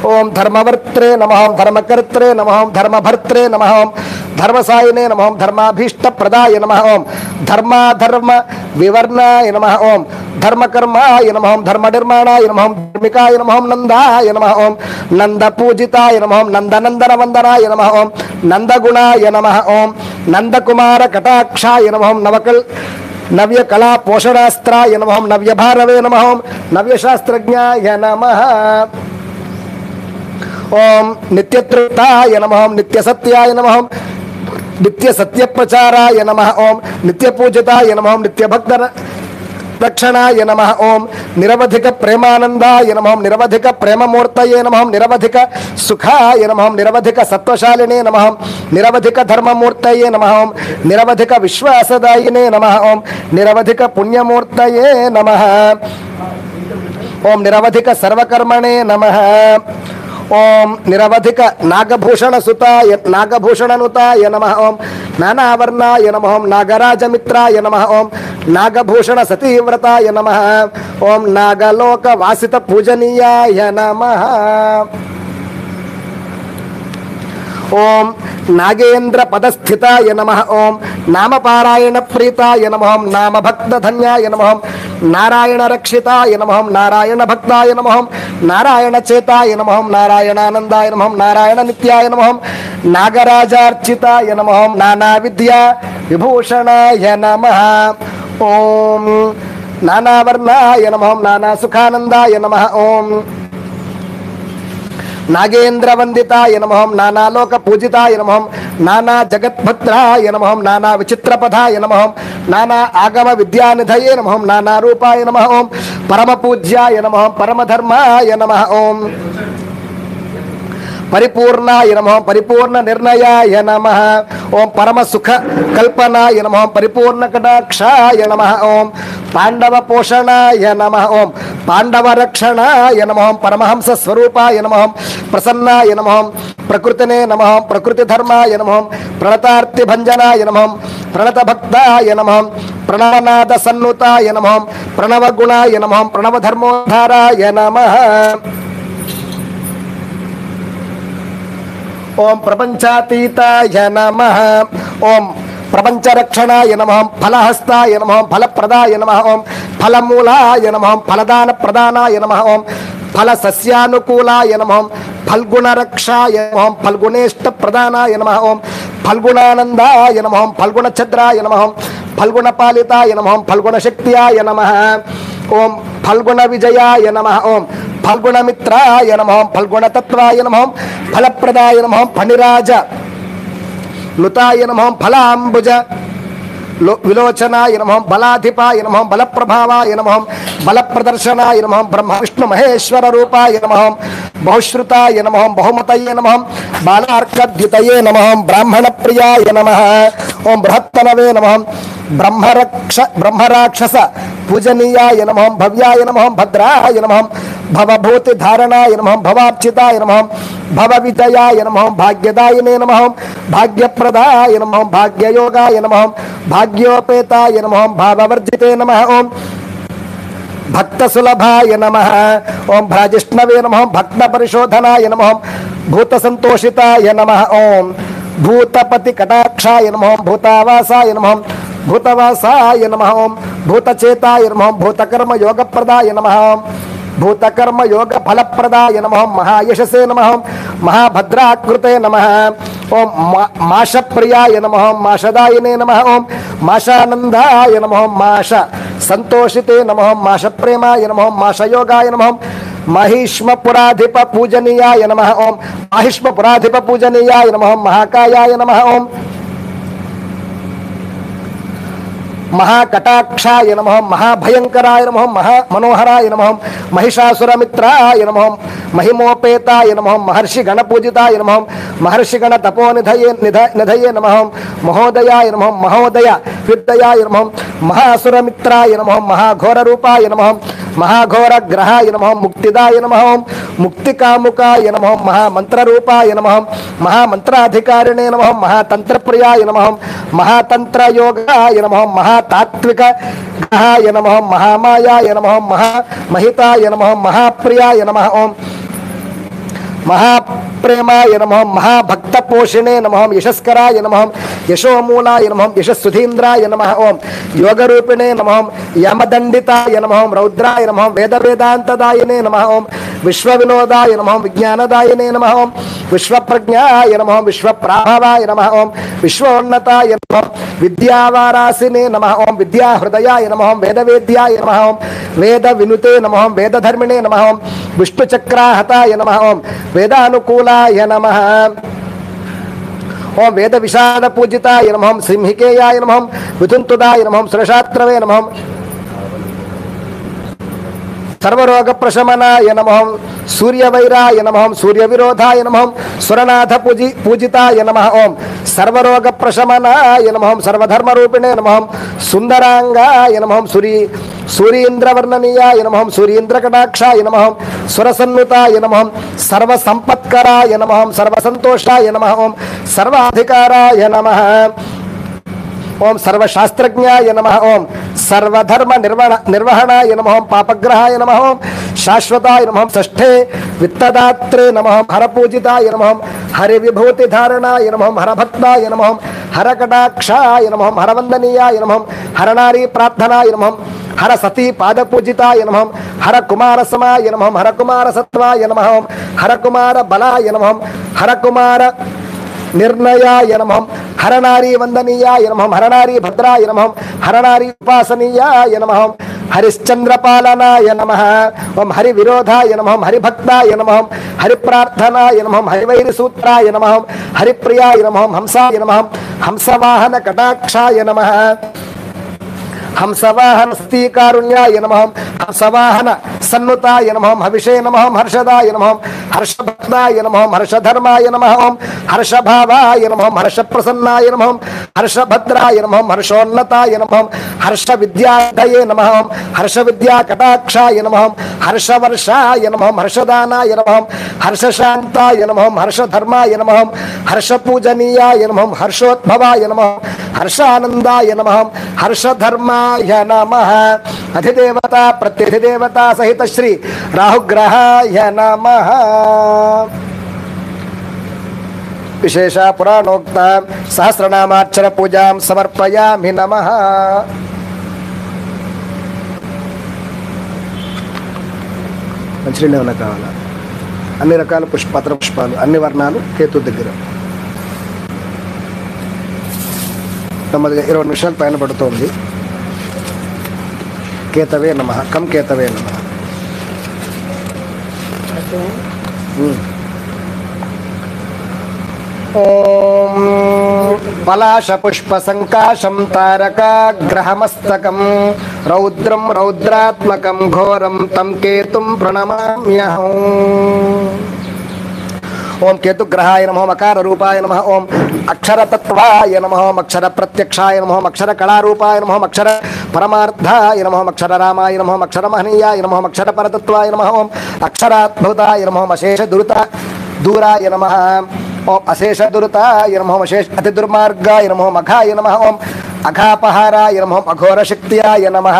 ओम धर्मवर्त्रे नमः ओम धर्मकर्त्रे नमः ओम धर्मभर्त्रे नमः ओम धर्मसायिने नमः ओम धर्माभीष्ट प्रदाय नमः ओम धर्माधर्म विवर्णाय नमः ओम धर्मकर्माय नमः ओम धर्मनिर्माणाय नमः ओम धर्मिकाय नमः ओम नंदाय नमः ओम नंदपूजिताय नमः ओम नंदनंदन वंदनाय नमः ओम नंदगुणाय नमः ओम नंदकुमार कटाक्षाय नमः ओम नव्य कला पोषणास्त्राय नमः ओम नव्य भारवे नमः ओम नव्य शास्त्रज्ञाय नमः ओम नित्यतृप्ताय नमः ओम नित्यसत्याय नमः ओम नित्य सत्य प्रचाराय नमः ओम नित्य पूजिताय नमः ओम नित्य भक्त रक्षणाय नमः ओम निरवधिक प्रेमानंदाय नमः ओम निरवधिक प्रेममूर्तये नमः ओम निरवधिक सुखाय नमः ओम निरवधिक सत्वशालिने नमः ओम निरवधिक धर्ममूर्तये नमः ओम निरवधिक विश्वासदायिने नमः ओम निरवधिक पुण्यमूर्तये नमः ओम निरवधिक सर्वकर्मणे नमः ओम निरवधिक नागभूषण सुताय नागभूषणनुताय नमः ओम नानावर्णाय नमः ओम नागराज मित्राय नमः ओम नागभूषण सतीव्रताय नमः ओम नागलोक वासित पूजनीयाय नमः ఓం నాగేంద్ర పదస్థితాయ నమః. ఓం నామపారాయణ ప్రీతాయ నమః. నామ భక్త ధన్యాయ నమః. నారాయణ రక్షితాయ నమః. నారాయణ భక్తాయ నమః. నారాయణ చేతాయ నమః. నారాయణానందాయ నమః. నారాయణ నిత్యాయ నమః. నాగరాజార్చితాయ నమః. నానా విద్యా విభూషణాయ నమః. ఓం నానావర్ణాయ నమః. నానా సుఖానందాయ నమః. ఓం నాగేంద్రవందితాయ నమః. నానాలోక పూజితాయ నమః. నానా జగద్భద్రాయ నమః. నానా విచిత్రపథాయ నమః. నానా ఆగమ విద్యానిధయే నమః. నానా రూపాయ నమః. ఓం పరమ పూజ్యాయ నమః. పరమధర్మాయ నమః. ఓం పరిపూర్ణాయ నమః. పరిపూర్ణ నిర్ణయాయ నమః. ఓం పరమ సుఖ కల్పనాయ నమః. పరిపూర్ణ కటాక్షాయ నమః. ఓం పాండవ పోషణాయ నమః. ఓం పాండవ రక్షణాయ నమః. పరమహంస స్వరూపాయ నమః. ప్రసన్నాయ నమః. ప్రకృతినే నమః. ప్రకృతి ధర్మాయ నమః. ప్రణతార్తి భంజనాయ నమః. ప్రణత భక్తాయ నమః. ప్రణవనాద సన్నుతాయ నమః. ప్రణవ గుణాయ నమః. ప్రణవ ధర్మోద్ధారాయ నమః. ఓం ప్రపంచాతీతాయ నమః. ఓం ప్రపంచరక్షణాయ నమః. ఫలహస్తాయ నమః. ఫలప్రదాయ నమః. ఓం ఫలమూలాయ నమః. ఫలదాన ప్రదానాయ నమః. ఓం ఫల సస్యానుకూలాయ నమః. ఫల్గుణరక్షాయ నమః. ఫల్గుణేష్ట ప్రదానాయ నమః. ఓం ఫల్గుణానందాయ నమః. ఫల్గుణఛద్రాయ నమః. ఫల్గుణపాలితాయ నమః. ఫల్గుణశక్త్యాయ నమః. ఓం ఫల్గుణ విజయాయ నమః. ఓం ఫల్గుణమిత్రాయ నమః. ఫల్గుణతత్వాయ నమః. ఫలప్రదాయ నమః. ఫణిరాజ నుతాయ నమః. ఫలాంబుజ విలోచనాయ నమః. బలాధిపాయ నమః. బలప్రభావాయ నమః. బలప్రదర్శనాయ నమః. బ్రహ్మ విష్ణు మహేశ్వర రూపాయ నమః. బహుశ్రుతాయ నమః. బహుమతయే నమః. బాలార్కద్యుతయే నమః. బ్రాహ్మణ ప్రియాయ నమః. ఓం బృహత్తనవే నమః. బ్రహ్మరాక్షస పూజనీయాయ నమః. భవ్యాయ నమః. భద్రాయ నమః. భవభూతి ధారణాయ నమః. భవార్చితాయ నమః. భవ విజయాయ నమః. భాగ్యదాయినే నమః. భాగ్యప్రదాయ నమః. భాగ్యయోగాయ నమః. భాగ్యోపేతాయ నమః. భావవర్జితే నమః. ఓం భక్త సులభాయ నమః. ఓం భ్రాజిష్ణవే నమః. భక్త పరిశోధనాయ నమః. భూత సంతోషితాయ నమః. ఓం భూతపతి కటాక్షాయ నమః. భూతావాసాయ నమః. భూతవాసాయ నమః. ఓం భూతచేతాయ నమః. భూతకర్మ యోగప్రదాయ నమః. భూతకర్మ యోగ ఫలప్రదాయ నమః. మహాయశసే నమః. మహాభద్రాకృతే నమః. ఓం మాషప్రియాయ నమః. మాషదాయినే నమః. ఓం మాషానందాయ నమః. మాష సంతోషితే నమః. మాషప్రేమాయ నమః. మాషయోగాయ నమః. మహిష్మపురాధిప పూజనీయాయ నమః. ఓం మహిష్మపురాధిప పూజనీయాయ నమః. మహాకాయాయ నమః. ఓం మహాకటాక్షాయ నమః. మహాభయంకరాయ నమః. మహామనోహరాయ నమః. మహిషాసురమిత్రాయ నమః. మహిమోపేతాయ నమః. మహర్షి గణపూజితాయ నమః. మహర్షి గణ తపోనిధయే నిధయే నమః. మహోదయాయ నమః. మహోదయ విద్యాయ నమః. మహాసురమిత్రాయ నమః. మహాఘోర రూపాయ నమః. మహాఘోర గ్రహాయ నమః. ముక్తిదాయ నమః. ముక్తికాముకాయ నమః. మహామంత్రరూపాయ నమః. మహామంత్రాధికారిణే నమః. మహాతంత్రప్రియాయ నమః. మహాతంత్రయోగాయ నమః. మహాతాత్విక గ్రహాయ నమః. మహామాయాయ నమః. మహామహితాయ నమః. మహాప్రియాయ నమః. ఓం మహాప్రేమాయ నమః. మహాభక్త పోషిణే నమః. యశస్కరాయ నమః. యశోమూలాయ నమః. యశస్సుధీంద్రాయ నమః. ఓం యోగరూపిణే నమః. యమదండితాయ నమః. రౌద్రాయ నమః. వేదవేదాంతదాయినే నమః. ఓం విశ్వవినోదాయ నమః. విజ్ఞానదాయినే నమః. ఓం విశ్వప్రజ్ఞాయ నమః. విశ్వప్రాభవాయ నమః. ఓం విశ్వోన్నతాయ నమః. విద్యావారాసినే నమః. ఓం విద్యాహృదయాయ నమః. వేదవేద్యాయ నమః. ఓం వేద వినుతే నమః. వేదధర్మిణే నమః. ఓం విష్ణుచక్రాహతాయ నమః. ఓం వేదానుకూలాయ నమః. ఓం వేద విషాద పూజితాయ నమః. సింహికేయాయ నమః. వితుంతుదాయ నమః. సురశాత్రవే నమః. సర్వరోగ ప్రశమనాయ నమః. సూర్యవైరాయ నమః. సూర్యవిరోధాయ నమః. సురనాథ పూజితాయ నమః. ఓం సర్వరోగ ప్రశమనాయ నమః. సర్వధర్మరూపిణే నమః. సుందరాంగాయ నమః. సూరీంద్రవర్ణనీయాయ నమః. సూరీంద్రకటాక్షాయ నమః. సురసన్నుతాయ నమః. సర్వసంపత్కరాయ నమః. సర్వసంతోషాయ నమః. ఓం సర్వాధికారాయ నమః. ఓం సర్వశాస్త్రజ్ఞాయ నమః ఓం సర్వధర్మ నిర్వహణాయ నమః ఓం పాపగ్రహాయ నమః ఓం శాశ్వతాయ నమః షష్ఠే విత్తదాత్రే నమః హరపూజితాయ నమః హరి విభూతి ధారణాయ నమః హరభక్తాయ నమః హరకటాక్షాయ నమః హరవందనీయాయ నమః హరనారీ ప్రార్థనాయ నమః హర సతీ పాదపూజితాయ నమః హర కుమార సమాయ నమః హర కుమార సత్వాయ నమః హర కుమార బలాయ నమః హర కుమార నిర్ణయాయ నమః హరనారీ వందనీయాయ నమః హరనారీ భద్రాయ నమః హరనారీ ఉపాసనీయాయ నమః హరిశ్చంద్రపాలనాయ నమః ఓం హరి విరోధాయ నమః హరిభక్తాయ నమః హరిప్రార్థనాయ నమః హరివైరిసూత్రాయ నమః హరిప్రియాయ నమః హంసాయ నమః హంసవాహన కటాక్షాయ నమః హంసవాహన స్థీకారుణ్యాయ నమః హంసవాహన సన్నుతాయ నమః హవిషే నమః హర్షదాయ నమః హర్షభక్తాయ నమః హర్షధర్మాయ నమః హర్షభావాయ నమః హర్షప్రసన్నాయ నమః హర్షభద్రాయ నమః హర్షోన్నతాయ నమః హర్షవిద్యాదయే నమః హర్షవిద్యాకటాక్షాయ నమః హర్షవర్షాయ నమః హర్షదానాయ నమః హర్షశాంతాయ నమః హర్షధర్మాయ నమః హర్షపూజనీయాయ నమః హర్షోద్భవాయ నమః హర్షానందాయ నమః హర్షధర్మాయ నమః అధిదేవత ప్రత్యధిదేవత సహిత శ్రీ రాహుగ్రహాయ నమః. విశేష పురాణోక్త సహస్రనామాక్షర పూజాం సమర్పయామి నమః. మంచినీళ్ళు ఏమైనా కావాలా? అన్ని రకాల పత్ర పుష్పాలు అన్ని వర్ణాలు కేతు దగ్గర. నెమ్మదిగా 20 నిమిషాలు పైన పడుతోంది. కేతవే నమః. కం కేతవే నమః. ఓం పలాశ పుష్ప సంకాశం తారకాగ్రహమస్తకం రౌద్రం రౌద్రాత్మకం ఘోరం తం కేతుం ప్రణమామ్యహం. ఓం కేతుగ్రహాయ నమః అకార రూపాయ నమః ఓం అక్షరతత్వాయ నమః అక్షర ప్రత్యక్షాయ నమః అక్షర కళారూపాయ నమః అక్షర పరమార్థాయ నమః అక్షర రామాయ నమః అక్షర మహనీయాయ నమః అక్షర పరతత్వాయ నమః ఓం అక్షరాద్భుతాయ నమః అశేష దూరాయ నమః ఓం అశేష దురితాయ నమః అశేష అతి దుర్మార్గాయ నమః అఘాయ నమః ఓం అఘాపహారాయ నమః అఘోర శక్త్యాయ నమః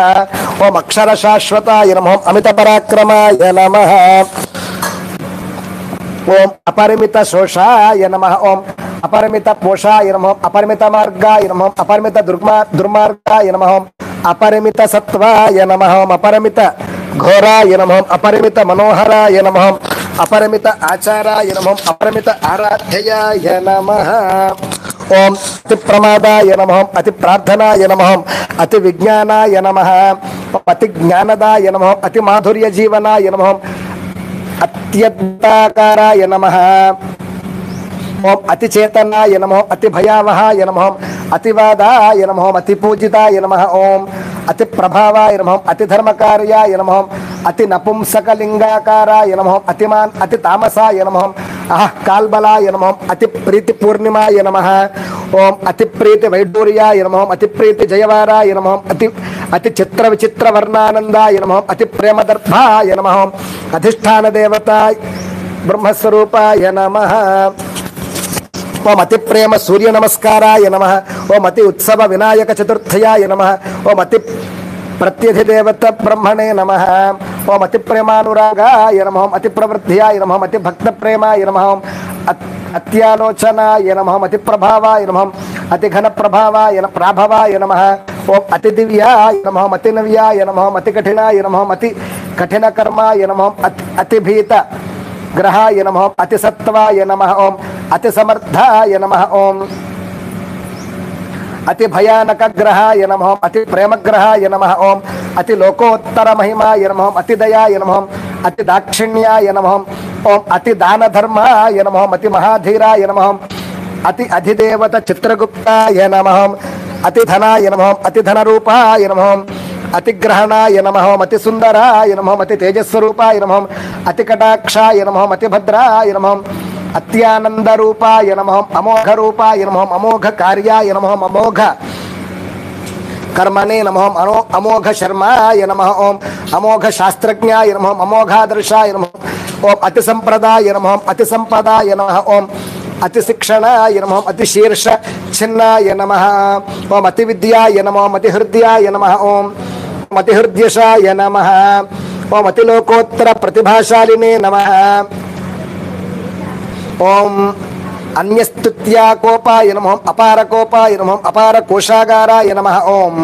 ఓం అక్షర శాశ్వతాయ నమః అమిత పరాక్రమాయ నమః ఓం అపరిమిత శోషాయ నమః ఓం అపరిమిత పోషాయ నమః అపరిమిత మార్గాయ నమః అపరిమిత దుర్మార్గాయ నమః అపరిమిత సత్వాయ నమః అపరిమిత ఘోరాయ నమః అపరిమిత మనోహరాయ నమః అపరిమిత ఆచారాయ నమః అపరిమిత ఆరాధ్యాయ నమః ఓం అతి ప్రమాదాయ నమః అతి ప్రార్థనాయ నమః అతి విజ్ఞానాయ నమః అతి జ్ఞానదాయ నమః అతి మాధుర్య జీవనాయ నమః అత్యద్భుతాకారాయ నమః ఓం అతి చేతనాయ నమః అతి భయావహాయ నమః అతివాదాయ నమః అతి పూజితాయ నమః ఓం అతి ప్రభావాయ నమః అతి ధర్మకార్యాయ నమః అతి నపుంసకలింగాకారాయ నమః అతి తామసాయ నమః కాల్బలాయ నమః అతి ప్రీతి పూర్ణిమాయ నమః ఓం అతి ప్రీతి వైడూర్యాయ నమః అతి ప్రీతి జయవారాయ నమః అతి చిత్ర విచిత్ర వర్ణానందాయ నమః అతి ప్రేమదర్భాయ నమః అధిష్టాన దేవతాయ బ్రహ్మస్వరూపాయ నమః ఓం అతి ప్రేమ సూర్య నమస్కారాయ నమః ఓం అతి ఉత్సవ వినాయక చతుర్థయాయ నమః ఓం అతి ప్రత్యధిదేవత బ్రహ్మణే నమః ఓం అతి ప్రేమానురాగాయ నమః అతి ప్రవృద్ధ్యాయ నమః అతి భక్త ప్రేమాయ నమః అత్యాలోచనాయ నమః అతి ప్రభావాయ నమః అతి ఘన ప్రభావాయ ప్రాభవాయ నమః ఓం అతి దివ్యాయ నమః అతి నవ్యాయ నమః అతి కఠినాయ నమః అతి కఠిన కర్మాయ నమః అతి భీత గ్రహాయ నమః అతి సత్వాయ నమః ఓం అతి సమర్థాయ నమః ఓం అతి భయానక గ్రహాయ నమః అతి ప్రేమగ్రహాయ నమః ఓం అతి లోకోత్తర మహిమాయ నమః అతి దయాయ నమః అతి దాక్షిణ్యాయ నమః ఓం అతి దాన ధర్మాయ నమః అతి మహాధీరాయ నమః అతి అధిదేవత చిత్రగుప్తాయ నమః అతి ధనాయ నమః అతి ధనరూపాయ నమః అతి గ్రహణాయ నమః అతి సుందరాయ నమః అతి తేజస్వరూపాయ నమః అతి కటాక్షాయ నమః అతి భద్రాయ నమః అత్యానంద రూపాయ నమః అమోఘ రూపాయ నమః అమోఘ కార్యాయ నమః అమోఘ కర్మణే నమః అమోఘ శర్మాయ నమః ఓం అమోఘ శాస్త్రజ్ఞాయ నమః అమోఘాదర్శాయ నమః ఓం అతి సంప్రదాయ నమః అతి సంపదాయ నమః ఓం అతి శిక్షణాయ నమః అతి శీర్ష ఛిన్నాయ నమః ఓం అతి విద్యాయ నమః అతి హృదయాయ నమః ఓం అతి హృద్యశాయ నమః ఓం అతి లోకోత్తర ప్రతిభాశాలినే నమః ఓం అన్యస్తుత్యా కోపాయ నమః అపార కోపాయ నమః అపార కోశాగారాయ నమః ఓం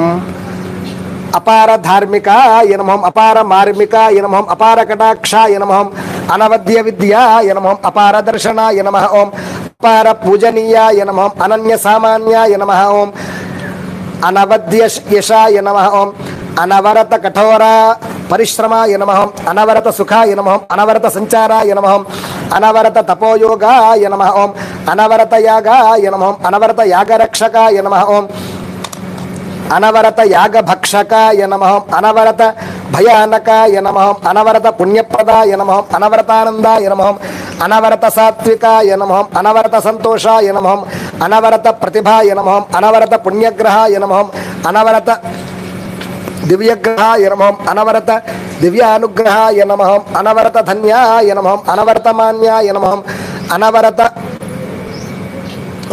అపార ధార్మికాయ నమః అపార మార్మికాయ నమః అపార కటాక్షాయ నమః అనవద్య విద్యాయ నమః అపార దర్శనాయ నమః ఓం అపార పూజనీయాయ నమః అనన్య సామాన్యాయ నమః ఓం అనవద్య యశాయ నమః ఓం అనవరత కఠోర పరిశ్రమాయ నమః అనవరత సుఖాయ నమః అనవరత సంచారాయ నమః అనవరత తపోయోగాయ నమః ఓం అనవరత యాగాయ నమః అనవరత యాగరక్షకాయ నమః ఓం అనవరత యాగ భక్షకాయ నమః అనవరత భయానకాయ నమః అనవరత పుణ్యప్రదాయ నమః అనవరతానందాయ నమః అనవరత సాత్వికాయ నమః అనవరత సంతోషాయ నమః అనవరత ప్రతిభాయ నమః అనవరత పుణ్యగ్రహాయ నమః అనవరత దివ్యగ్రహాయ నమః అనవరత దివ్యానుగ్రహాయ నమః అనవరత ధన్యాయ నమః అనవరత మాన్యాయ నమః అనవరత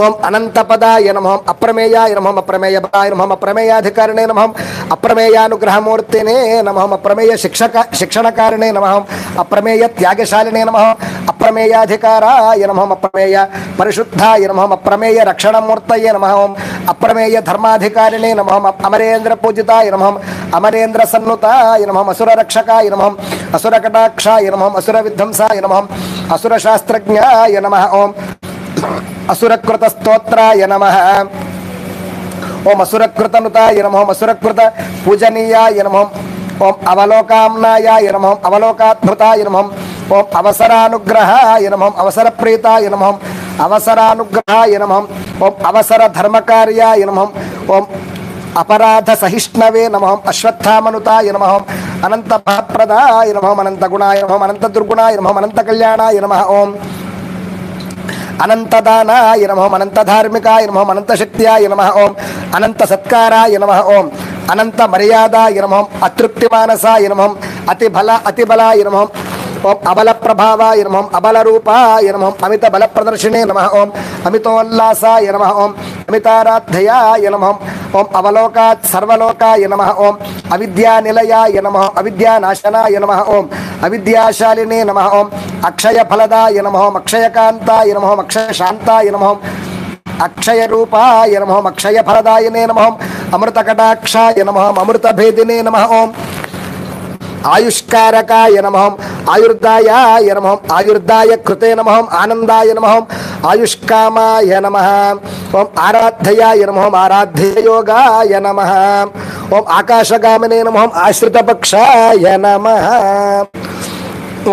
ఓం అనంతపదాయ నమః అప్రమేయాయ నమః అప్రమేయ బలాయ నమః అప్రమేయాధికారిణే నమః అప్రమేయానుగ్రహమూర్తినే నమః అప్రమేయ శిక్షణకారిణే నమః అప్రమేయ త్యాగశాలినే నమః అప్రమేయాధికారాయ నమః అప్రమేయ పరిశుద్ధాయ నమః అప్రమేయ రక్షణమూర్తయే నమః అప్రమేయ ధర్మాధికారిణే నమః అమరేంద్ర పూజితాయ నమః అమరేంద్ర సన్నుతాయ నమః అసుర రక్షకాయ నమః అసుర కటాక్షాయ నమః అసుర విధ్వంసాయ నమః అసుర శాస్త్రజ్ఞాయ నమః ఓం అసురకృత స్తోత్రాయ నమః ఓం అసురకృతనుతాయ నమః అసురకృత పూజనీయాయ నమః ఓం అవలోకామ్నాయాయ నమః అవలోకాద్భుతాయ నమః ఓం అవసరానుగ్రహాయ నమః అవసరప్రీతాయ నమః అవసరానుగ్రహాయ నమః ఓం అవసర ధర్మకార్యాయ నమః ఓం అపరాధ సహిష్ణవే నమః అశ్వత్థామనుతాయ నమః అనంత భయప్రదాయ నమః అనంత గుణాయ నమః అనంత దుర్గుణాయ నమః అనంత కళ్యాణాయ నమః ఓం అనంతదానాయ నమః అనంత ధార్మికాయ నమః అనంత శక్త్యాయ నమః ఓం అనంత సత్కారాయ నమః ఓం అనంత మర్యాదాయ నమః అతృప్తి మానసాయ నమః అతి బలాయ నమః ఓం అబల ప్రభావాయ నమః అబల రూపాయ నమః అమిత బల ప్రదర్శినే నమః ఓం అమితోల్లాసాయ నమః ఓం అమితారాధ్యాయ నమః ఓం అవలోకాత్ సర్వలోకాయ నమః ఓం అవిద్యా నిలయాయ నమః అవిద్యా నాశనాయ నమః ఓం అవిద్యాశాలినే నమః ఓం అక్షయ ఫలదాయ నమః అక్షయకాంతాయ నమః అక్షయ శాంతాయ నమః అక్షయ రూపాయ నమః అక్షయ ఫలదాయనే నమః అమృత కటాక్షాయ నమః అమృత భేదినే నమః ఓం ఆయుష్కారకాయ నమః ఆయుర్దాయాయ నమః ఆయుర్దాయ కృతే నమః ఆనందాయ నమః ఆయుష్కామాయ నమః ఓం ఆరాధ్యాయ నమః ఆరాధ్యయోగాయ నమః ఓం ఆకాశగామినే నమః ఆశ్రితపక్షాయ నమః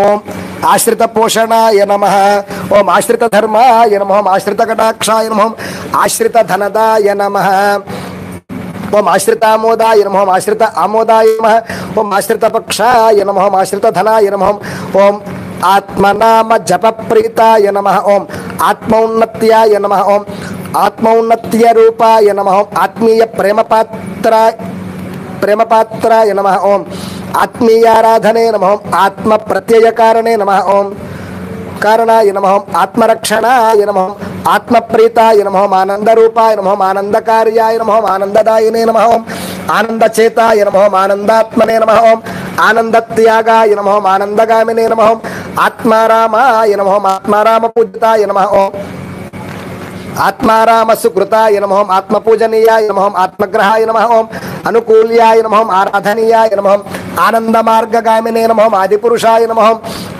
ఓం ఆశ్రిత పోషణాయ నమః ఓం ఆశ్రిత ధర్మాయ నమః ఆశ్రిత కటాక్షాయ నమః ఆశ్రిత ధనదాయ నమః ఓం ఆశ్రితామోదాయ నమః ఆశ్రిత ఆమోదాయ నమః ఓం ఆశ్రిత పక్షాయ నమః ఆశ్రిత ధనాయ నమః ఓం ఆత్మనామ జప ప్రీతాయ నమః ఓం ఆత్మౌన్నత్యాయ నమః ఓం ఆత్మౌన్నత్య రూపాయ నమః ఆత్మీయ ప్రేమపాత్రాయ నమః ఓం ఆత్మీయారాధనే నమః ఆత్మ ప్రత్యయకారణే నమః ఓం కారణాయ నమః ఆత్మరక్షణాయ నమః ఆత్మప్రీతాయ నమః ఆనందరూపాయ నమః ఆనందకార్యాయ నమః ఆనందదాయినే నమః ఆనందచేతాయ నమః ఆనందాత్మనే నమః ఆనందత్యాగాయ నమః ఆనందగామినే నమః ఆత్మారామాయ నమః ఆత్మారామపూజితాయ నమః ఆత్మారామ సుకృతాయ నమః ఆత్మపూజనీయాయ నమః ఆత్మగ్రహాయ నమః అనుకూల్యాయ నమః ఆరాధనీయాయ నమః ఆనందమార్గగామినే నమః ఆదిపురుషాయ నమః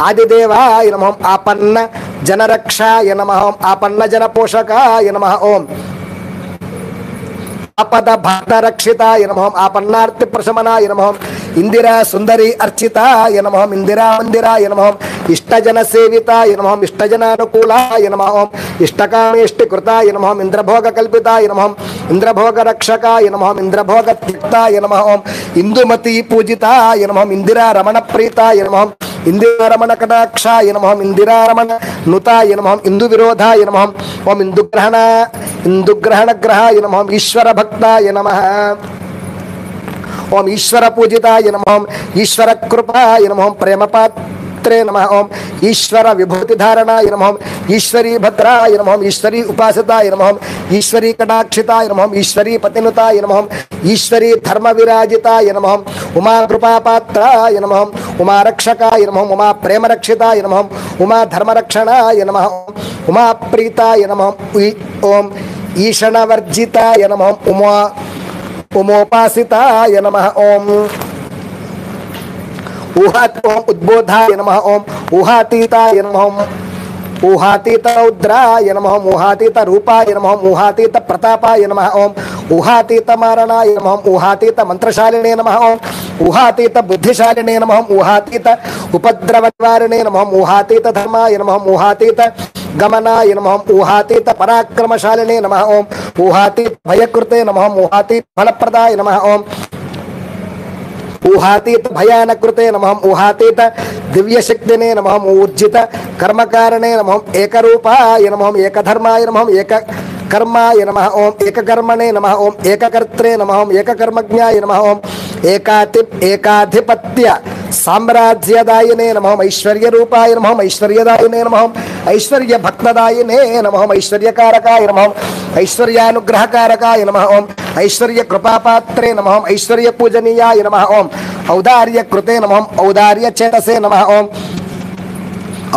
ఆదిదేవాయ నమః ఆపన్న జనరక్షాయ నమః ఆపన్న జనపోషకాయ నమః ఓం ఆపద భక్త రక్షితాయ నమః ఆపన్నార్తి ప్రశమనాయ నమః ఇందిరా సుందరి అర్చితాయ నమః ఇందిరా మందిరాయ నమః ఇష్టజన సేవితాయ నమః ఇష్టజనానుకూలాయ నమః ఇష్టకామేష్టికృతాయ నమః ఇంద్రభోగ కల్పితాయ నమః ఇంద్రభోగ రక్షకాయ నమః ఇంద్రభోగ త్యుక్తాయ నమః ఇందుమతి పూజితాయ నమః ఇందిరా రమణ ప్రీతాయ నమః ఇందిరారమణ కటాక్షాయ నమః ఇందిరారమణ నుతాయ నమః ఇందు విరోధాయ నమః ఓం ఇందుగ్రహణ గ్రహాయ నమః ఈశ్వర భక్తాయ నమః ఓం ఈశ్వర పూజితాయ నమః ఈశ్వర కృపాయ నమః ప్రేమపాత్రే నమః ఓం ఈశ్వర విభూతిధారణాయ నమః ఈశ్వరీ భద్రాయ నమః ఈశ్వరీ ఉపాసితాయ నమః ఈశ్వరీ కటాక్షితాయ నమః ఈశ్వరీ పతినుతాయ నమః ఈశ్వరీ ధర్మ విరాజితాయ నమః ఉమా కృపాపాత్రాయ నమః ఉమా రక్షకాయ నమః ఉమా ప్రేమరక్షితాయ నమః ఉమా ధర్మరక్షణాయ నమః ఉమా ప్రీతాయ నమః ఓం ఈషణవర్జితాయ నమః ఉమా ఉమోపాసితాయ నమః ఓం ఓం ఉద్బోధాయ నమః ఓం ఊహాతీతాయ నమః ఊహాతీత రౌద్రాయ నమః ఊహాతీత రూపాయ నమః ఊహాతీత ప్రతాపాయ నమః ఓం ఊహాతీత మారణాయ నమః ఊహాతీత మంత్రశాలినే నమః ఓం ఊహాతీత బుద్ధిశాలినే నమః ఊహాతీత ఉపద్రవ నివారిణే నమః ఊహాతీత ధర్మాయ నమః ఊహాతీత గమనాయ నమః ఊహాతీత పరాక్రమశాలినే నమః ఓం ఊహాతీత భయకృతే నమః ఊహాతీత ఫలప్రదాయ నమః ఓం ఊహాతీత భయానకృతే నమః ఊహాతీత దివ్యశక్తినే నమః ఊర్జిత కర్మకారణే నమః ఏకరూపాయ నమః ఏకధర్మాయ నమః ఏక కర్మాయ నమః ఓం ఏకకర్మణే నమః ఓం ఏకకర్త్రే నమః ఓం ఏకకర్మజ్ఞాయ నమః ఓం ఏకాధిపత్య సామ్రాజ్యదాయినే నమః ఐశ్వర్య రూపాయ నమః ఐశ్వర్యదాయినే నమః ఐశ్వర్య భక్తదాయినే నమః ఐశ్వర్యకారకాయ నమః ఐశ్వర్యానుగ్రహకారకాయ నమః ఓం ఐశ్వర్య కృపాపాత్రే నమః ఐశ్వర్య పూజనీయాయ నమః ఓం ఔదార్య కృతే నమః ఔదార్య చేతసే నమః ఓం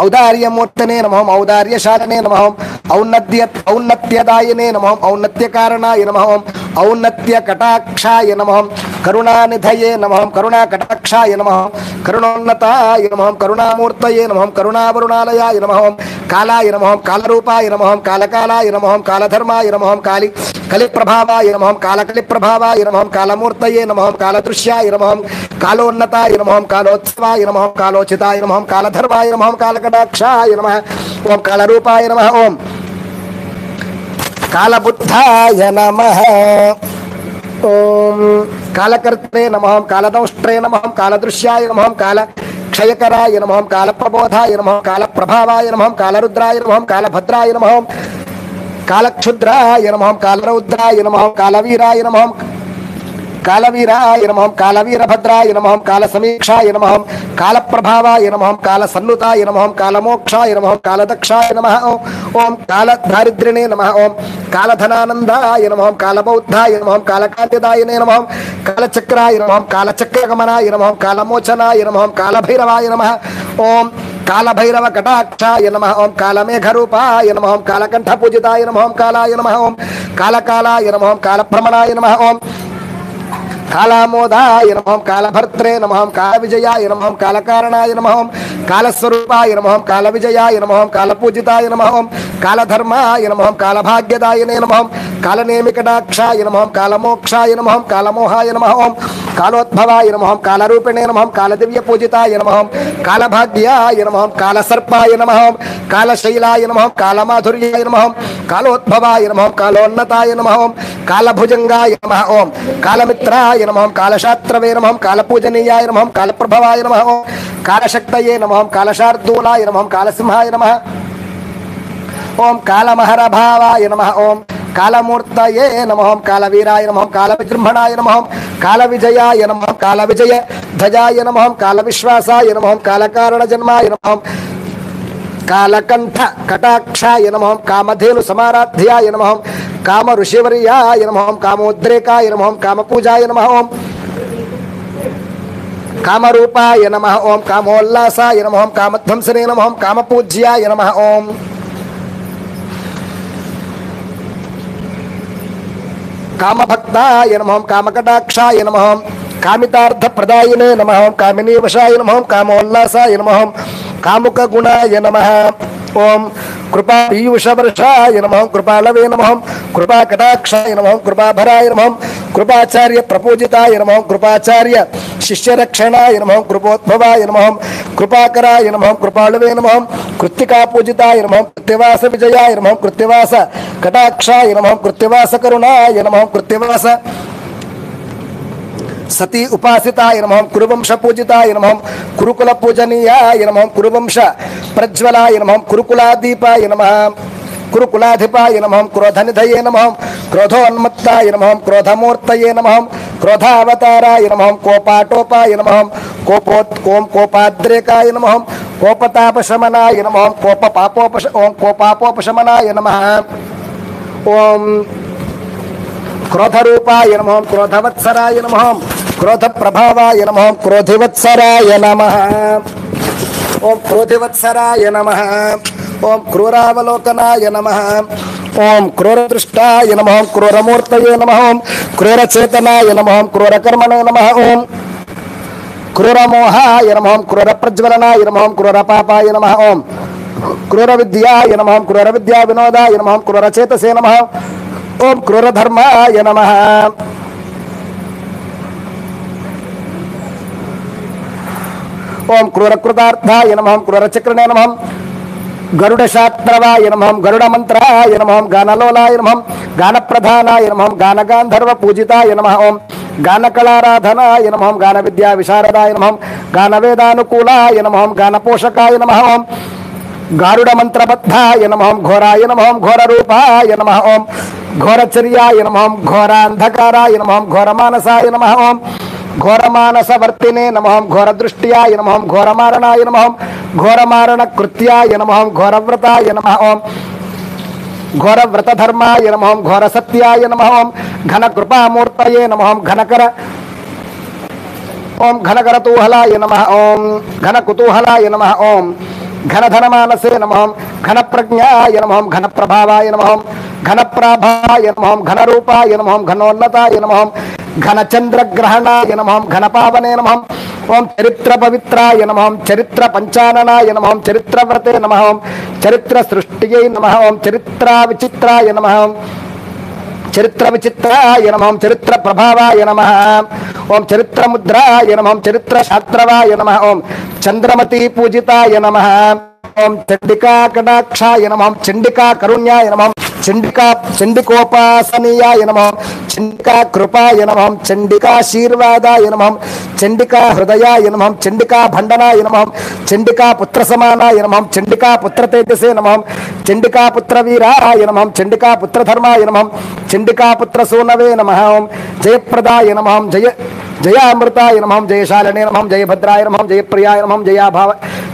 ఔదార్యమూర్తనే నమః ఔదార్యశాలనే నమః ఔన్నత్యదాయనే నమః ఔన్నత్యకారణాయ నమః ఔన్నత్య కటాక్షాయ నమః కరుణానిధయే నమః కరుణాకటాక్షాయ నమః కరుణోన్నతాయ నమః కరుణామూర్తయే నమః కరుణావరుణాలయాయ నమః కాలాయ నమః కాలరూపాయ నమః కాలకాలాయ నమః కాలధర్మాయ నమః కలిప్రభావాయ నమః కాలకలిప్రభావాయ నమః కాలమూర్తయే నమః కాలదృశ్యాయ నమః కాలోన్నతాయ నమః కాలోత్సవాయ నమః కాలోచితాయ నమః కాలధర్మాయ నమః కాలకటాక్షాయ నమః ఓం కాలరూపాయ నమః ఓం కాలబుద్ధాయ నమః ఓం కాలకర్త్రే నమః కాలదంష్ట్రే నమః కాలదృశ్యాయ నమః కాల క్షయకరాయ నమః కాలప్రబోధాయ నమః కాలప్రభావాయ నమః కాలరుద్రాయ నమః కాలభద్రాయ నమః కాలక్షుద్రాయ నమః కాలరౌద్రాయ నమః కాలవీరాయ నమః కాలవీరాయ నమః కాలవీరభద్రాయ నమః కాలసమీక్షాయ నమః కాలప్రభావాయ నమః కాలసన్నుతాయ నమః కాలమోక్షాయ నమః కాలదక్షాయ నమః ఓం కాలదారిద్ర్యనే నమః ఓం కాలధనానందాయ నమః కాలబౌద్ధాయ నమః కాలకాంతిదాయనే నమః కాలచక్రాయ నమః కాలచక్రగమనాయ నమః కాలమోచనాయ నమః కాలభైరవాయ నమః ఓం కాలభైరవ కటాక్షాయ నమః ఓం కాలమేఘరూపాయ నమః కాలకంఠపూజితాయ నమః కాలాయ నమః ఓం కాలకాలాయ నమః కాలభ్రమణాయ నమః ఓం కాలామోదాయ నమః కాలభర్త్రే నమః కాలవిజయాయ నమః కాలకారణాయ నమః కాలస్వరూపాయ నమః కాలవిజయాయ నమః కాలపూజితాయ నమః కాలధర్మాయ నమః కాలభాగ్యదాయనే నమః కాలనేమికటాక్షాయ నమః కాలమోక్షాయ నమః కాలమోహాయ నమః కాలోద్భవాయ నమః కాలరూపిణే నమః కాలదివ్యపూజితాయ నమః కాలభాగ్యాయ నమః కాలసర్పాయ నమః కాలశైలాయ నమః కాలమాధుర్యాయ నమః కాలోద్భవాయ నమః కాలోన్నతాయ నమః కాలభుజంగాయ నమః ఓం కాలమిత్రాయ నమః కాలశాస్త్రవే నమః కాలపూజనీయాయ నమః కాలప్రభవాయ నమః కాలశక్తయే నమః కాలశార్దూలాయ నమః కాలసింహాయ నమః ఓం కాలమహరభావాయ నమః ఓం కాలమూర్తయే నమః కాలవీరాయ నమః కాలవిజృంభణాయ నమః కాలవిజయాయ నమః కాలవిజయ ధ్వజాయ నమః కాలవిశ్వాసాయ నమః కాలకారణజన్మాయ నమః కాలకంఠ కటాక్షాయ నమః కామధేను సమారాధ్యాయ నమః కామ ఋషివర్యాయ నమః కామోద్రేకాయ నమః కామపూజాయ నమః ఓం కామరూపాయ నమః ఓం కామోల్లాసాయ నమః కామధ్వంసనే నమః కామపూజ్యాయ నమః ఓం కామభక్తాయ నమః కామకటాక్షాయ నమః కామితార్థప్రదాయినే నమః కామినీవశాయ నమః కామోల్లాసాయ నమః కాముకగుణాయ నమః ఓం కృపా పీయూషవర్షాయ నమః కృపాలవే నమః కృపాకటాక్షాయ నమః కృపాభరాయ నమః కృపాచార్య ప్రపూజితాయ నమః కృపాచార్య శిష్యరక్షణాయ నమః కృపోద్భవాయ నమః కృపాకరాయ నమః కృపాళవే నమః కృత్తికాపూజితాయ నమః కృత్తివాస విజయాయ నమః కృత్తివాస కటాక్షాయ నమః కృత్తివాస కరుణాయ నమః కృత్తివాస సతీ ఉపాసితాయ నమః కురువంశ పూజితాయ నమః కురుకుల పూజనీయాయ నమః కురువంశ ప్రజ్వలాయ నమః కురుకులాదీపాయ నమః కురుకులాధిపాయ నమః క్రోధనిధయే నమః క్రోధోన్మత్తాయ నమః క్రోధమూర్తయే నమః క్రోధావతారాయ నమః కోపాటోపాయ నమః ఓం కోపాద్రేకాయ నమః కోపతాపశమనాయ నమః ఓం కోపాపోపశమనాయ నమః ఓం క్రోధరూపాయ నమః ఓం క్రోధవత్సరాయ నమః ఓం క్రోధప్రభావాయ నమః ఓం క్రోధివత్సరాయ నమః ఓం క్రోధివత్సరాయ నమః ఓం క్రూరావలోకనాయ నమః ఓం క్రూరదృష్టాయ నమః ఓం క్రూరమూర్తయే నమః ఓం క్రూరచేతనాయ నమః ఓం క్రూరకర్మణే నమః ఓం క్రూరమోహాయ నమః ఓం క్రూరప్రజ్వలనాయ నమః ఓం క్రూరపాపాయ నమః ఓం క్రూరవిద్యాయ నమః ఓం క్రూరవిద్యా వినోదాయ నమః ఓం క్రూరచేతసే నమః ఓం క్రూరధర్మాయ నమః ఓం క్రూరకృతార్థాయ నమః ఓం క్రూరచక్రణే నమః గరుడశాస్త్రవాయ నమః గరుడమంత్రాయ నమః గానలోలాయ నమః గానప్రధానాయ నమః గానగాంధర్వ పూజితాయ నమః ఓం గానకళారాధనాయ నమః గానవిద్యా విశారదాయ నమః గానవేదానుకూలాయ నమః గానపోషకాయ నమః ఓం గారుడమంత్రబద్ధాయ నమః ఘోరాయ నమః ఘోరరూపాయ నమః ఓం ఘోరచర్యాయ నమః ఘోరాంధకారాయ నమః ఘోరమానసాయ నమః ఓం ఘోరమానసవర్తినే నమః ఘోరదృష్ట్యాయ నమః ఘోరమారణాయ నమః ఘోరమారణకృత్యాయ నమః ఘోరవ్రతాయ నమః ఓం ఘోరవ్రతధర్మాయ నమః ఘోరసత్యాయ నమః ఓం ఘనకృపామూర్తయే నమః ఘనకరతూహలాయ నమః ఓం ఘనకుతూహలాయ నమః ఓం ఘనధనమానసే నమః ఘనప్రజ్ఞాయ నమః ఘనప్రభావాయ నమః ఘనప్రాభాయ నమః ఘనరూపాయ నమః ఘనోన్నతాయ నమః ఘనచంద్రగ్రహణాయ నమః ఘనపావనే నమః ఓం చరిత్ర పవిత్రాయ నమః చరిత్ర పంచాననాయ నమః చరిత్రవ్రతే నమః చరిత్ర సృష్టియై నమః ఓం చరిత్ర విచిత్రాయ నమః చరిత్ర విచిత్రాయ నమః చరిత్ర ప్రభావాయ నమః ఓం చరిత్ర ముద్రాయ నమః చరిత్ర శాస్త్రవాయ నమః ఓం చంద్రమతి పూజితాయ నమః ఓం చండికా కటాక్షాయ నమః చండికా కరుణ్యాయ నమః చండికోపాసనీయాయ నమః చండికా కృపాయ నమః చండికాశీర్వాదాయ నమః చండికా హృదయాయ నమః చండికా భండనాయ నమః చండికా పుత్రసమానాయ నమః చండికా పుత్రతేజసే నమః చండికా పుత్రవీరాయ నమః చండికా పుత్రధర్మాయ నమః చండికా పుత్రసూనవే నమః జయప్రదాయ నమః జయామృతాయ నమః జయశాలినే నమః జయభద్రాయ నమః జయప్రియాయ నమః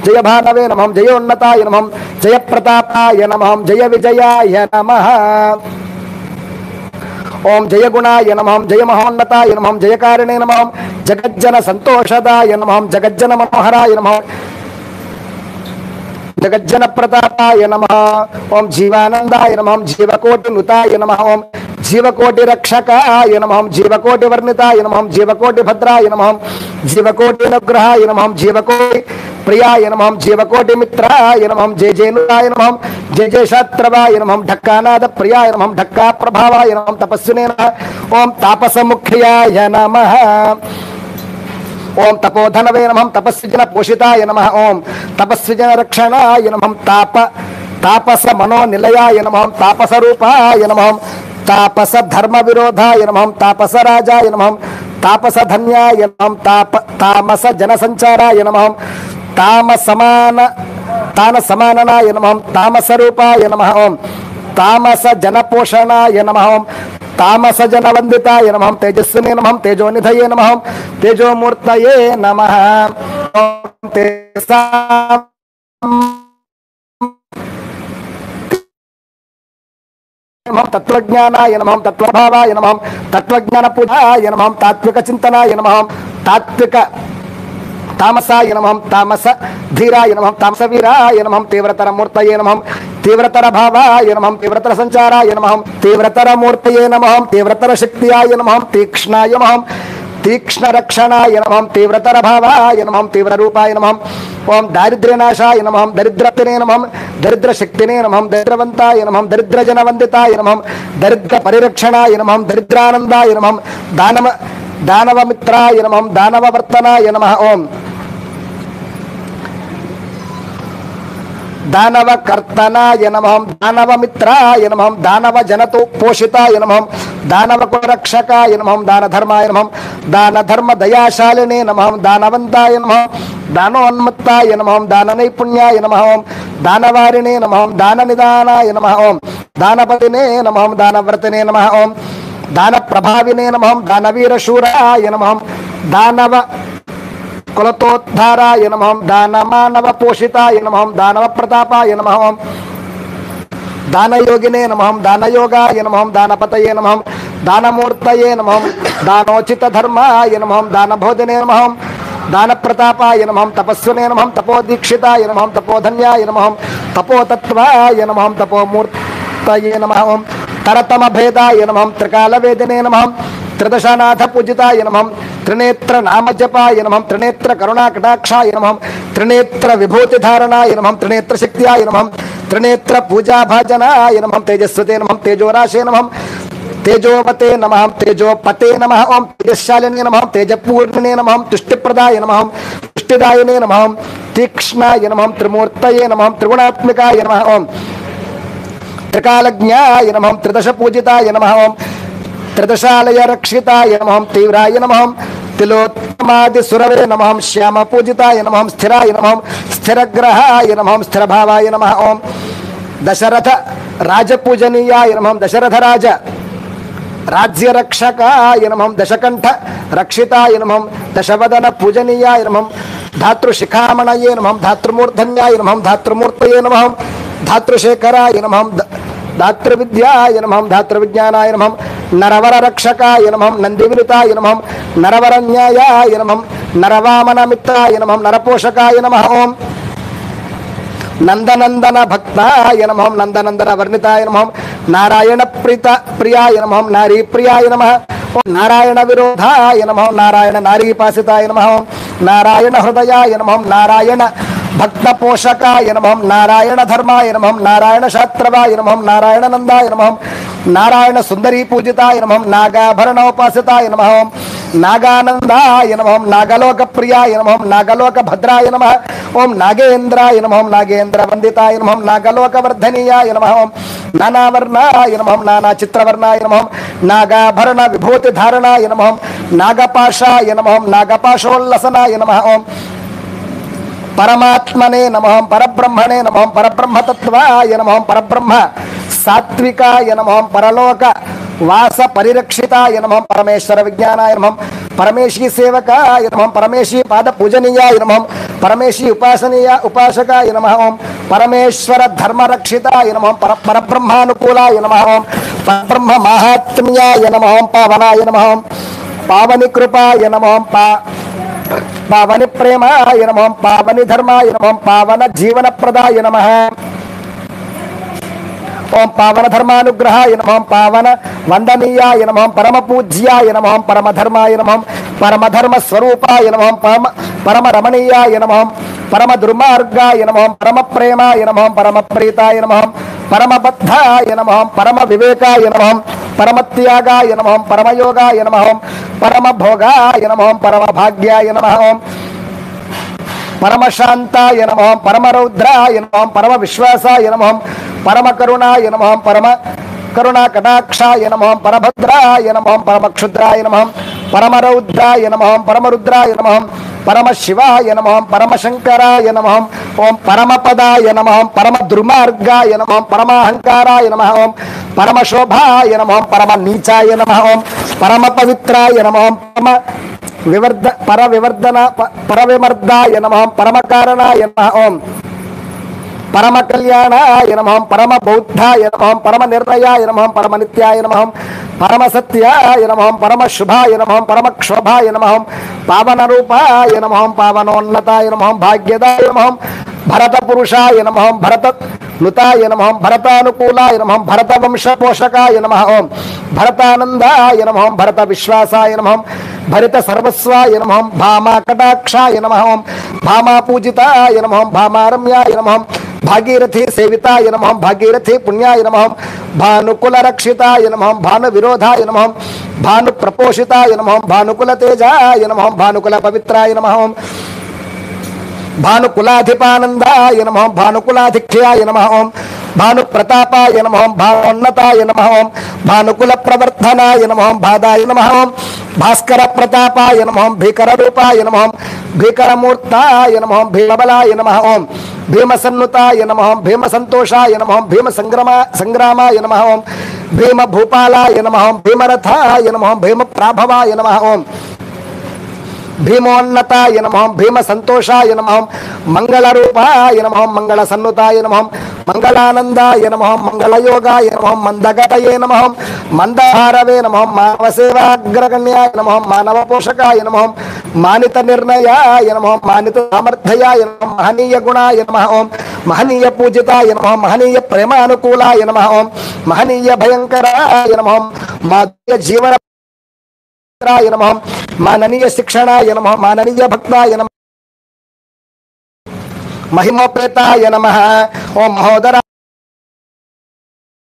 జయభానవే నమః జయోన్నతాయ నమః జయప్రతాపాయ నమః జయ విజయాయ నమః ఓం జయగుణాయ నమః జయమహోన్నతాయ నమః జయకారిణే నమః జగజ్జన సంతోషదాయ నమః జగజ్జన మనోహరాయ నమః జగజ్జన ప్రతాపాయ నమః ఓం జీవానందాయ నమః జీవకోటి నుతాయ నమః ఓం జీవకోటి రక్షకాయ నమః జీవకోటి వర్ణితాయ నమః జీవకోటి భద్రాయ నమః జీవకోటి అనుగ్రహాయ నమః జీవకోటి ప్రియాయ నమః జీవకోటి మిత్రాయ నమః జయ జయనుతాయ నమః జయ జయ శాస్త్రవాయ నమః ఢక్కానాద ప్రియాయ నమః ఢక్కా ప్రభావాయ నమః తపస్వినే నమః ఓం తాపసముఖ్యాయ నమః ఓం తపోధనవే నమః తపస్విజన పోషితాయ నమః ఓం తపస్విజన రక్షణాయ నమః తాపస మనోనిలయాయ నమః తాపసరూపాయ నమః తాపస ధర్మ విరోధాయ నమః తాపస రాజాయ నమః తాపస ధన్యాయ నమః తామస జనసంచారాయ నమః తాన సమాననాయ నమః తామసరూపాయ నమః ఓం తామస జనపోషణాయ నమః ఓం తామస జనవందితాయ నమః తేజస్వినే నమః తేజోనిధయే నమః తేజోమూర్తయే నమః తత్వజ్ఞానాయ నమః తత్వభావాయ నమః తత్వజ్ఞాన పూజాయ నమః తాత్విక చింతనాయ నమః తాత్విక తామసాయ నమః తామస ధీరాయ నమః తామస వీరాయ నమః తీవ్రతర మూర్తయే నమః తీవ్రతర భావాయ నమః తీవ్రతర సంచారాయ నమః తీవ్రతర మూర్తయే నమః తీవ్రతర శక్తియాయ నమః తీక్ష్ణాయ నమః తీక్ష్ణ రక్షణాయ నమః తీవ్రతర భావాయ నమః తీవ్ర రూపాయ నమః ఓం దారిద్ర్యనాశాయ నమః దరిద్రప్తినే నమః దరిద్ర శక్తినే నమః దరిద్రవంతాయ నమః దరిద్ర జనవందితాయ నమః దరిద్ర పరిరక్షణాయ నమః దరిద్రానందాయ నమః దానవమిత్రాయ నమః దానవవర్తనాయ నమః ఓం దానవకర్తనాయ నమః దానవమిత్రాయ నమః దానవ జనతో పోషితాయ నమః దానవకురక్షకాయ నమః దానధర్మాయ నమః దానధర్మ దయాశాలినే నమః దానవంతాయ నమః దానోన్మత్తాయ నమః దాననైపుణ్యాయ నమః దానవారిణే నమః దాననిదానాయ నమః దానపతినే నమః దానవ్రతనే నమః దానప్రభావినే నమః దానవీరశూరాయ నమః కులతోద్ధారాయ నమః దానమానవ పోషితాయ నమః దానవ ప్రతాపాయ నమః దానయోగినే నమః దానయోగాయ నమః దానపతయే నమః దానమూర్తయే నమః దానోచిత ధర్మాయ నమః దానబోధనే నమః దాన ప్రతాపాయ నమః తపస్వినే నమః తపోదీక్షితాయ నమః తపోధన్యాయ నమః తపోతత్వాయ నమః తపోమూర్తయే నమః తరతమ భేదాయ నమః త్రికాల వేదనే నమః త్రిదశనాథ పూజితాయ నమః త్రినేత్ర నామ జపాయ నమః త్రినేత్ర కరుణా కటాక్షాయ నమః త్రినేత్ర విభూతి ధారణాయ నమః త్రినేత్ర శక్త్యాయ నమః త్రినేత్ర పూజా భాజనాయ నమః తేజస్వతే నమః తేజోరాశే నమః తేజోవతే నమః తేజోపతే నమః ఓం తేజశాలినే నమః తేజపూర్ణినే నమః తుష్టిప్రదాయ నమః తుష్టిదాయనే నమః తీక్ష్ణాయ నమః త్రిమూర్తయే నమః త్రిగుణాత్మికాయ నమః ఓం త్రికాలజ్ఞాయ నమః త్రిదశ పూజితాయ నమః ఓం త్రిదశాలయ రక్షితాయ నమః తీవ్రాయ నమః తిలోత్తమాది సురవే నమః శ్యామ పూజితాయ నమః స్థిరాయ నమః స్థిరగ్రహాయ నమః స్థిరభావాయ నమః ఓం దశరథ రాజపూజనీయాయ నమః దశరథ రాజ రాజ్యరక్షకాయ నమః దశకంఠ రక్షితాయ నమః దశవదన పూజనీయాయ నమః ధాతృశిఖామణయే నమః ధాతృమూర్ధన్యాయ నమః ధాతృమూర్తయే నమః ధాతృశేఖరాయ నమః ధాతృవిద్యాయ నమః ధాతృవిజ్ఞానాయ నమః నరవర రక్షకాయ నమః నందివినుతాయ నమః నరవరన్యాయాయ నమః నరవామనమిత్రాయ నమః నరపోషకాయ నమః ఓం నందనందన భక్తాయ నమః నందనందన వర్ణితాయ నమః నారాయణ ప్రీత ప్రియాయ నమః నారీ ప్రియాయ నమః ఓం నారాయణ విరోధాయ నమః నారాయణ నారీపాసితాయ నమః నారాయణ హృదయాయ నమః నారాయణ భక్త పోషకాయ నమః నారాయణ ధర్మాయ నమః నారాయణ శాస్త్రవాయ నమః నారాయణ నందాయ నమః నారాయణ సుందరీ పూజితాయ నమః నాగాభరణోపాసితాయ నమః నాగానందాయ నమః నాగలోక ప్రియాయ నమః నాగలోక భద్రాయ నమః ఓం నాగేంద్రాయ నమః నాగేంద్ర వందితాయ నమః నాగలోక వర్ధనీయాయ నమః నానావర్ణాయ నమః నానా చిత్రవర్ణాయ నమః నాగాభరణ విభూతి ధారణాయ నమః నాగపాశాయ నమః నాగపాశోల్లసనాయ నమః ఓం పరమాత్మనే నమః పరబ్రహ్మణే నమః పరబ్రహ్మతత్వాయ నమః పరబ్రహ్మ సాత్వికాయ నమః పరలోక వాస పరిరక్షితాయ నమః పరమేశ్వర విజ్ఞానాయ నమః పరమేశీ సేవకాయ నమః పరమేశీ పాద పూజనీయాయ నమః పరమేశీ ఉపాసకాయ నమః ఓం పరమేశ్వర ధర్మరక్షితాయ నమః పరబ్రహ్మానుకూలాయ నమః ఓం పరబ్రహ్మ మాహాత్మ్యాయ నమః పావనాయ నమః పావని కృపాయ నమః పావని ప్రేమాయ నమః పావని ధర్మాయ నమః పావన జీవనప్రదాయ నమః ఓం పావన ధర్మానుగ్రహాయ నమః పావన వందనీయాయ నమః పరమ పూజ్యాయ నమః పరమ ధర్మాయ నమః పరమ ధర్మ స్వరూపాయ నమః పరమ రమణీయాయ నమః పరమ దుర్మార్గాయ నమః పరమ ప్రేమాయ నమః పరమ ప్రీతాయ నమః పరమ బద్ధాయ నమః పరమ వివేకాయ నమః పరమ త్యాగాయ నమః పరమ యోగాయ నమః పరమ భోగాయ నమః పరమ భాగ్యాయ నమః పరమ శాంతాయ నమః పరమ రౌద్రాయ నమః పరమ విశ్వాసాయ నమః పరమ కరుణాయ నమః పరమ కరుణా కటాక్షాయ నమః పరభద్రాయ నమః పరమ క్షుద్రాయ నమః పరమ రౌద్రాయ నమః పరమ రుద్రాయ నమః పరమ శివాయ నమః పరమ శంకరాయ నమః ఓం పరమ పదాయ నమః పరమ దుర్మార్గాయ నమః పరమాహంకారాయ నమః ఓం పరమ శోభాయ నమః పరమ నీచాయ నమః ఓం పరమ పవిత్రాయ నమః పరవిమర్దాయ నమః పరమ కారణాయ నమః ఓం పరమ కళ్యాణాయ నమః పరమ బౌద్ధాయ నమః పరమ నిర్ణయాయ నమః పరమ నిత్యాయ నమః పరమ సత్యాయ నమః పరమ శుభాయ నమః పరమ క్షోభాయ నమః పావన రూపాయ నమః పావనోన్నతాయ నమః భాగ్యదాయ నమః భరత పురుషాయ నమః భరత నుతాయ నమః భరతానుకూలాయ నమః భరత వంశ పోషకాయ నమః ఓం భరతానందాయ నమః భరత విశ్వాసాయ నమః భరిత సర్వస్వాయ నమః భామా కటాక్షాయ నమః ఓం భామా పూజితాయ నమః భామారమ్యాయ నమః భాగీరథి సేవితాయ నమః భాగీరథి పుణ్యాయ నమః భానుకుల రక్షితాయ నమః భాను విరోధాయ నమః భాను ప్రపోషితాయ నమః భానుకుల తేజాయ నమః భానుకుల పవిత్రాయ నమః భానుకులాధిపానందాయ నమః భానుకులాధిక్యాయ నమః భాను ప్రతాపాయ నమః భానోన్నతాయ నమః భానుకుల ప్రవర్ధనాయ నమః భాదాయ నమః భాస్కర ప్రతాపాయ నమః భీకర రూపాయ నమః భీకరమూర్తాయ నమః భీమబలాయ నమః భీమసన్నుతాయ నమః భీమ సంతోషాయ నమః భీమ సంగ్రామాయ నమః భీమ భూపాలాయ నమః భీమరథాయ నమః భీమ ప్రాభవాయ నమః భీమోన్నతాయ నమః భీమ సంతోషాయ నమః మంగళరూపాయ నమః మంగళ సన్నుతాయ నమః మంగళానందాయ నమః మంగళయోగాయ నమః మందగతయే నమః మందహారవే నమః మానవసేవాగ్రగణ్యాయ నమః మానవ పోషకాయ నమః మానిత నిర్ణయాయ నమః మానిత సామర్థ్యాయ నమః మహనీయ గుణాయ నమః ఓం మహనీయ పూజితాయ నమః మహనీయ ప్రేమానుకూలాయ నమః ఓం మహనీయ భయంకరాయ నమః మాధుర్య జీవన నమః మాననీయ శిక్షణాయ నమః మాననీయ భక్తాయ నమః మహిమోపేతాయ నమః ఓం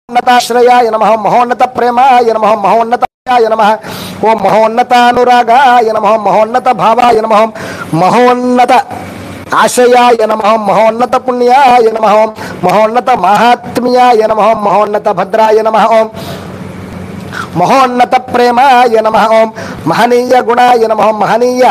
మహోదరాశ్రయాయ నమః మహోన్నత ప్రేమాయ నమః మహోన్నతాయ నమః ఓం మహోన్నతానురాగాయ నమః మహోన్నత భావాయ నమః మహోన్నత ఆశయాయ నమః మహోన్నత పుణ్యాయ నమః మహోన్నత మహాత్మ్యాయ నమః మహోన్నత భద్రాయ నమః ఓం మహోన్నత ప్రేమాయ నమః ఓం మహనీయ గుణాయ నమః మహనీయ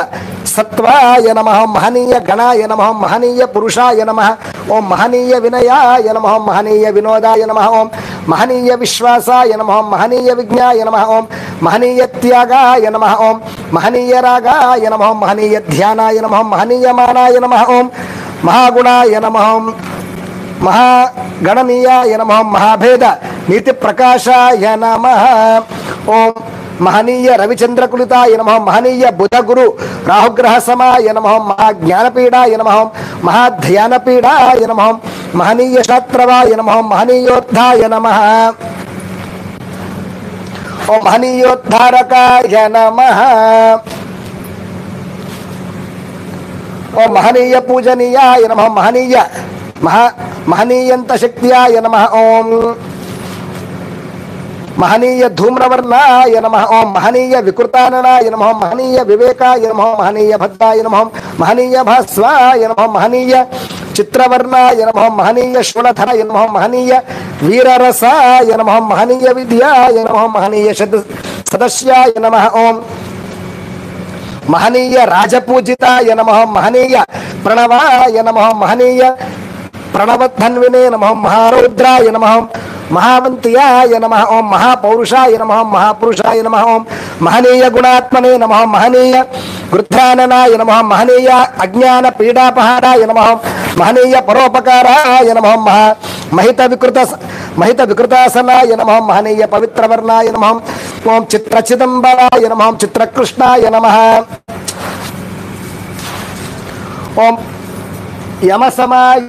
సత్వాయ నమః మహనీయ గణాయ నమః మహనీయ పురుషాయ నమః ఓం మహనీయ వినయాయ నమః మహనీయ వినోదాయ నమః ఓం మహనీయ విశ్వాసాయ నమః మహనీయ విజ్ఞాయ నమః ఓం మహనీయ త్యాగాయ నమః ఓం మహనీయ రాగాయ నమః మహనీయ ధ్యానాయ నమః మహనీయ మానాయ నమః ఓం మహాగుణాయ నమః మహాగణనీయాయ నమః మహాభేద నీతి ప్రకాశాయ నమః ఓం మహనీయ రవిచంద్రకులితాయ నమః మహనీయ బుధ గురు రాహుగ్రహ సమాయ నమః మహాజ్ఞానపీడాయ నమః మహాధ్యానపీడాయ నమః మహనీయ శాస్త్రవాయ నమః మహనీయోద్ధాయ నమః ఓం మహనీయోద్ధారకాయ నమః ఓం మహనీయ పూజనీయాయ నమః మహనీయంత శక్త్యాయ నమః ఓం మహనీయ ధూమ్రవర్ణాయ నమః ఓం మహనీయ వికృతాననాయ నమః మహనీయ వివేకాయ నమః మహనీయ భద్రాయ నమః మహనీయ భాస్వాయ నమః మహనీయ చిత్రవర్ణాయ నమః మహనీయ శూలధరాయ నమః మహనీయ వీరరసాయ నమః మహనీయ విద్యాయ నమః మహనీయ సదస్యాయ నమః ఓం మహనీయ రాజపూజితాయ నమః మహనీయ ప్రణవాయ నమః మహనీయ ప్రణవధన్వినే నమః మహారౌద్రాయ నమః మహావంత్యాయ నమః ఓం మహాపౌరుషాయ నమః మహాపురుషాయ నమః ఓం మహనీయ గుణాత్మనే నమః మహనీయ వృద్ధాననాయ నమః మహనీయ అజ్ఞాన పీడాపహారాయ నమః మహనీయ పరోపకారాయ నమః మహిత వికృతాసనాయ నమః మహనీయ పవిత్రవర్ణాయ నమః ఓం చిత్రచిదంబరాయ నమః చిత్రకృష్ణాయ నమః ఓం యమసమాయ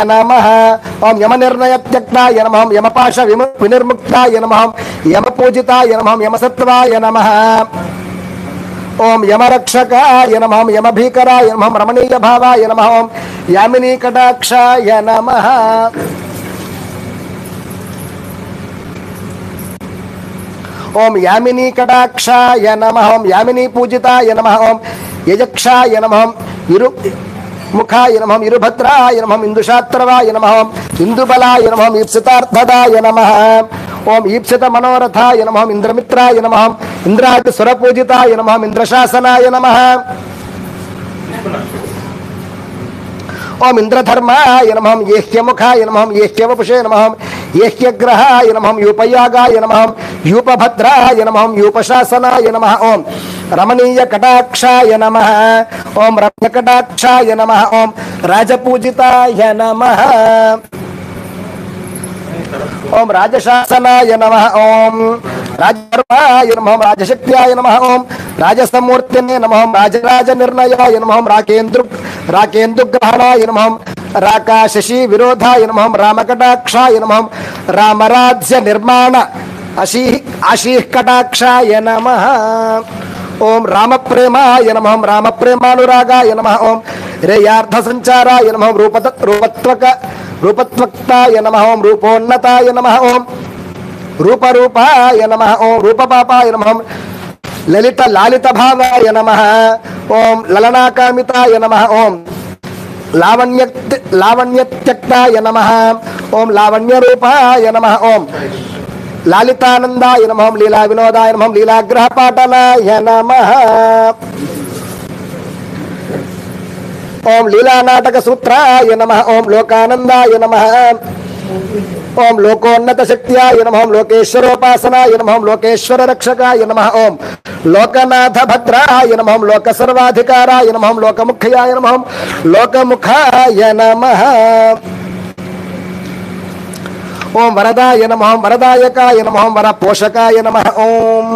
నమః ఓం యమనిర్ణయత్యక్తాయ నమః యమపాశ వినిర్ముక్తాయ నమః యమపూజితాయ నమః యమసత్వాయ నమః ఓం యమరక్షకాయ నమః యమభీకరాయ నమః రమణీయ భావాయ నమః ఓం యామినీ కటాక్షాయ నమః ఓం యామినీ కటాక్షాయ నమః ఓం యామినీ పూజితాయ నమః ఓం యజక్షాయ నమః ముఖాయ నమః ఇరుభద్రాయ నమః ఇందుశాత్రవాయ నమః ఇందుబలాయ నమః ఈప్సితార్థదాయ నమః ఓం ఈప్సిత మనోరథాయ నమః ఇంద్రమిత్రాయ నమః ఇంద్రాది సురపూజితాయ నమః ఇంద్రశాసనాయ నమః ఓం ఇంద్రధర్మాయ నమః ఏహ్యముఖాయ నమః ఏహ్యవపుషే నమః ఏహ్యగ్రహాయ నమః యూపయాగాయ నమః యూపభద్రాయ నమః యూపశాసనాయ నమః ఓం రమణీయ కటాక్షాయ నమః ఓం రమ్యకటాక్షాయ నమః ఓం రాజపూజితాయ నమః ఓం రాజశాసనాయ నమః ఓం రాజధర్మాయ నమః రాజశక్త్యాయ నమః ఓం రాజసమూర్తినే నమః రాజరాజ నిర్ణయాయ నమః రాకేందుగ్రహణాయ నమః రాకాశశీ విరోధాయ నమః రామకటాక్షాయ నమః రామరాజ్య నిర్మాణ ఆశీః కటాక్షాయ నమః ఓం రామప్రేమాయ నమః రామప్రేమానురాగాయ నమః ఓం రేయార్థ సంచారాయ నమః రూపత్వక్తాయ నమః ఓం రూపోన్నతాయ నమః ఓం రూపరూపాయ నమః ఓం రూపపాపాయ నమః లలిత లాలిత భావాయ నమః ఓం లలనాకామితాయ నమః ఓం లావణ్యత్యక్తాయ నమః ఓం లావణ్యరూపాయ నమః ఓం లాలితానందాయ నమః లీలా వినోదాయ నమః లీలాగ్రహ పాటనాయ నమః ఓం లీలానాటక సూత్రాయ నమః ఓం లోకానందాయ నమః ఓం లోకోన్నత శక్త్యాయ నమః, ఓం లోకేశ్వరోపాసనాయ నమః, ఓం లోకేశ్వర రక్షకాయ నమః, ఓం లోకనాథ భద్రాయ నమః, ఓం లోక సర్వాధికారాయ నమః, ఓం లోకముఖ్యాయ నమః, ఓం లోకముఖాయ నమః. ఓం వరదాయ నమః, ఓం వరదాయకాయ నమః, ఓం వరపోషకాయ నమః, ఓం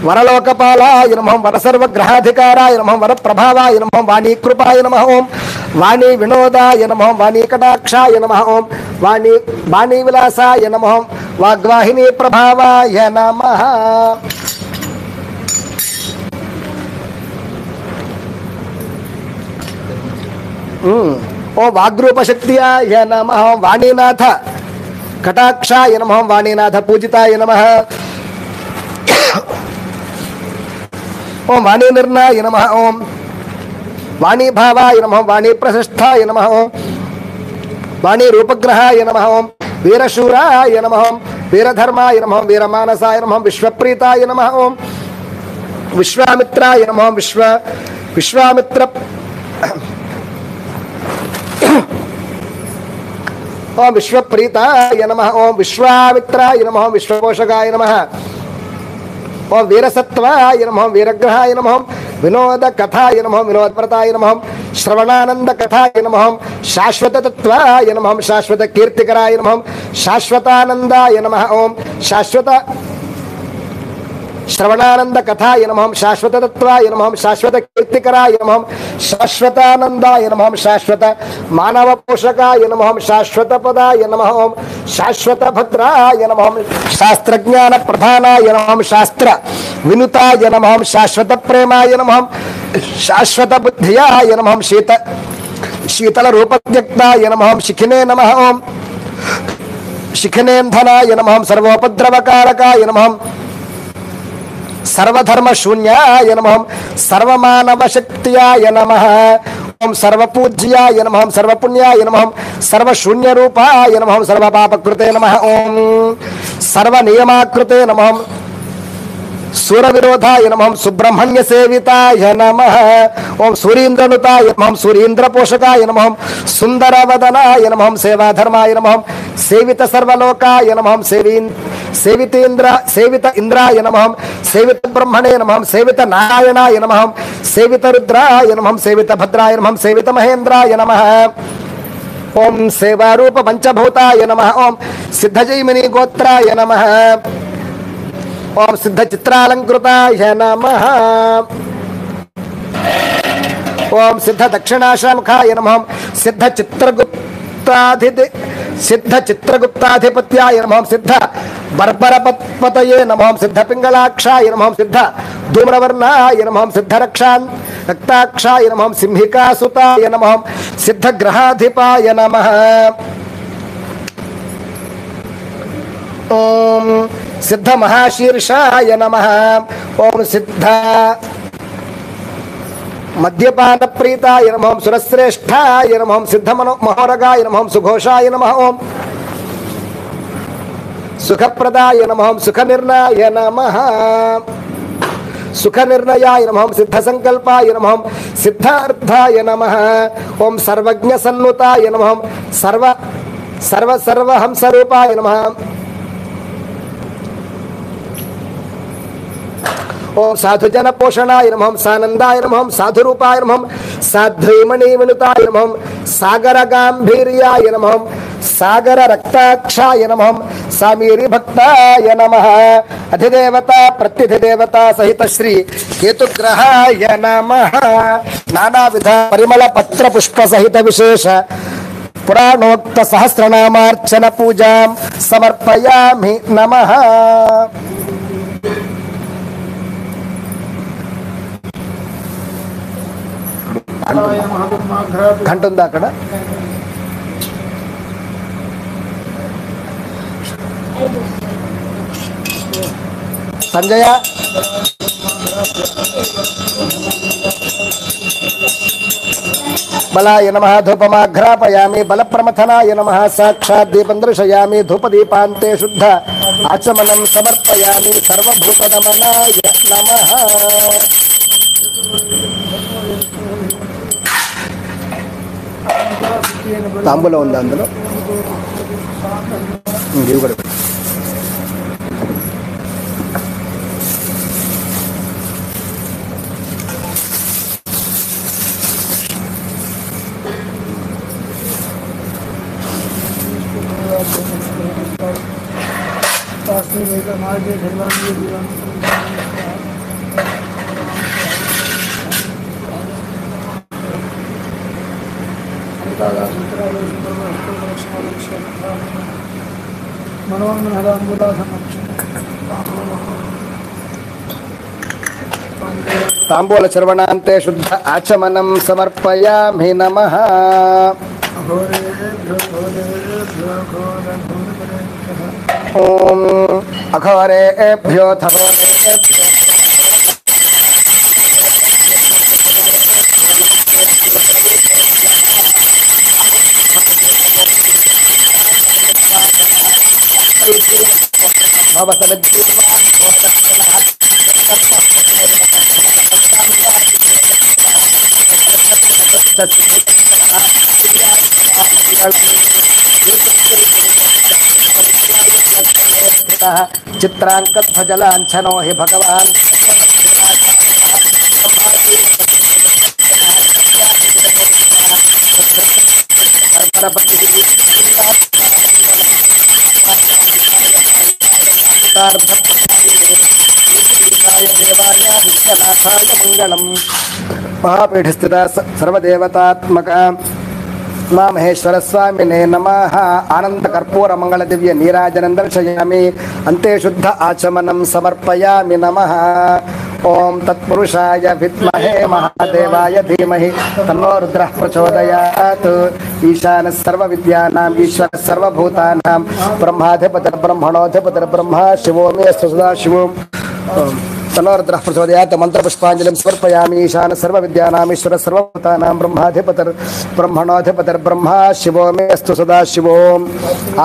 వరలోకపాలాయ నమః, వరసర్వగ్రహాధికారాయ నమః, వరప్రభావాయ నమః, వాణీకృపాయ నమః, ఓం వాణీ వినోదాయ నమః, వాణీ కటాక్షాయ నమః, ఓం వాణీ విలాసాయ నమః, వాగ్వాహినీ ప్రభావాయ నమః. ఓం వాగ్రూపశక్తియాయ నమః, ఓం వాణీనాథ కటాక్షాయ నమః, వాణీనాథ పూజితాయ నమః. ఓం వాణీ నిర్ణయాయ నమః, ఓం వాణీ భావాయ నమః, వాణీ ప్రశిష్టాయ నమః, ఓం వాణీ రూపగ్రహాయ నమః, ఓం వీరశూరాయ నమః, ఓం వీరధర్మాయ నమః, వీరమానసాయ నమః, విశ్వప్రీతాయ నమః, ఓం విశ్వామిత్రాయ నమః, విశ్వామిత్ర ఓం విశ్వప్రీతాయ నమః, ఓం విశ్వామిత్రాయ నమః, విశ్వపోషకాయ నమః, ఓం వీరసత్వాయ నమః, వీరగ్రహాయ నమః, వినోద కథాయ నమః, వినోద్వ్రతాయ నమః, శ్రవణానంద కథాయ నమః, శాశ్వత తత్వాయ నమః, శాశ్వత కీర్తికరాయ నమః, శాశ్వతానందాయ నమః, ఓం శాశ్వత శ్రవణానంద కథాయ నమః, శాశ్వత తత్వాయ నమః, శాశ్వత కీర్తికరాయ నమః, శాశ్వతానందాయ నమః, శాశ్వత మానవ పోషకాయ నమః, శాశ్వత పదాయ నమః, ఓం శాశ్వత భద్రాయ నమః, శాస్త్రజ్ఞాన ప్రధానాయ నమః, శాస్త్ర వినుతాయ నమః, శాశ్వత ప్రేమాయ నమః, శాశ్వత బుద్ధియాయ నమః, శీతల రూపత్యక్తాయ నమః, శిఖినే నమః, ఓం శిఖినేంధనాయ నమః, సర్వోపద్రవకారకాయ నమః, సర్వధర్మ శూన్యాయ నమః, సర్వమానవ శక్త్యాయ నమః, ఓం సర్వపూజ్యాయ నమః, సర్వపుణ్యాయ నమః, సర్వశూన్యరూపాయ నమః, సర్వపాపకృతే నమః, ఓం సర్వనియమాకృతే నమః, సూరవిరోధాయ నమః, సుబ్రహ్మణ్య సేవితాయ నమః, ఓం సూరీంద్రనుతాయ నమః, సూరీంద్రపోషకాయ నమః, సుందరవదనాయ నమః, సేవాధర్మాయ నమః, సేవిత సర్వలోకాయ నమః, సేవిత ఇంద్రాయ నమః, సేవిత బ్రహ్మణే నమః, సేవిత నారాయణాయ నమః, సేవిత రుద్రాయ నమః, సేవిత భద్రాయ నమః, సేవిత మహేంద్రాయ నమః, ఓం సేవారూప పంచభూతాయ నమః, ఓం సిద్ధజైమిని గోత్రాయ నమః, ఓం సిద్ధ చిత్రాలంకృతాయ నమః, ఓం సిద్ధ దక్షిణాశాముఖాయ నమః, సిద్ధ చిత్రగుప్తాధిపత్యాయ నమః, సిద్ధ బర్బరపతయే నమః, సిద్ధ పింగళాక్షాయ నమః, సిద్ధ ధూమ్రవర్ణాయ నమః, సిద్ధ రక్తాక్షాయ నమః, సింహికాసుతాయ నమః, సిద్ధ గ్రహాధిపాయ నమః, ఓం సిద్ధ మహాశీర్షాయ నమః, ఓం సిద్ధ మద్యపాన ప్రీతాయ నమః, సురశ్రేష్ఠాయ నమః, సిద్ధ మహోరగాయ నమః, సుఘోషాయ నమః, ఓం సుఖప్రదాయ నమః, సుఖనిర్ణయాయ నమః, సుఖనిర్ణయాయ నమః, సిద్ధ సంకల్పాయ నమః, సిద్ధార్థాయ నమః, ఓం సర్వజ్ఞ సన్నుతాయ నమః, సర్వహంసరూపాయ నమః, ఓం సాధుజన పోషణాయ నమః, సానందాయ నమః, సాధురూపాయ నమః, సాధ్వీమణి వినుతాయ నమః, సాగర గాంభీర్యాయ నమః, సాగర రక్తాక్షాయ నమః, సామీరి భక్తాయ నమః, అధిదేవత ప్రత్యధిదేవత సహిత శ్రీ కేతుగ్రహాయ నమః, నానావిధ పరిమళ పత్ర పుష్ప సహిత విశేష పురాణోక్త సహస్రనామార్చన పూజాం సమర్పయామి నమః. గంట ఉందా అక్కడ? సంజయ బలాయ నమః ధూపమాఘ్రాపయామి, బలప్రమథనాయ నమః సాక్షాత్ దీపం దర్శయామి, ధూపదీపాంతే శుద్ధ ఆచమనం సమర్పయామి, సర్వభూతనమనాయ నమః. తాంబూలం ఉంది అందులో. తాంబూల చర్వణాంతే శుద్ధ ఆచమనం సమర్పయామి నమః. ఓం అఘోరేభ్యో థఘోరేభ్యో చిత్రాంకధ్వజలాంఛనో హి భగవాన్ దేవాయ విశ్వనాథాయ మంగళం. మహాపీఠస్థిత సర్వదేవతాత్మక మా మహేశ్వర స్వామినే నమః. ఆనంద కర్పూర మంగళ దివ్య నీరాజనం దర్శయామి. అంతే శుద్ధ ఆచమనం సమర్పయామి నమః. ఓం తత్పురుషాయ విద్మహే మహాదేవాయ ధీమహి తన్నో రుద్రః ప్రచోదయాత్. ఈశాన సర్వ విద్యానాం ఈశ్వర సర్వభూతానాం బ్రహ్మాధిపతిర్ బ్రహ్మణోధిపతిర్ బ్రహ్మ శివో మే సదా శివో తన్నో రుద్రః ప్రచోదయాత్. మంత్రపుష్పాంజలిం సమర్పయామి. ఈశాన సర్వ విద్యానాం ఈశ్వర సర్వభూతానాం బ్రహ్మాధిపతిర్ బ్రహ్మణోధిపతిర్ బ్రహ్మ శివో మే అస్తు సదా శివో.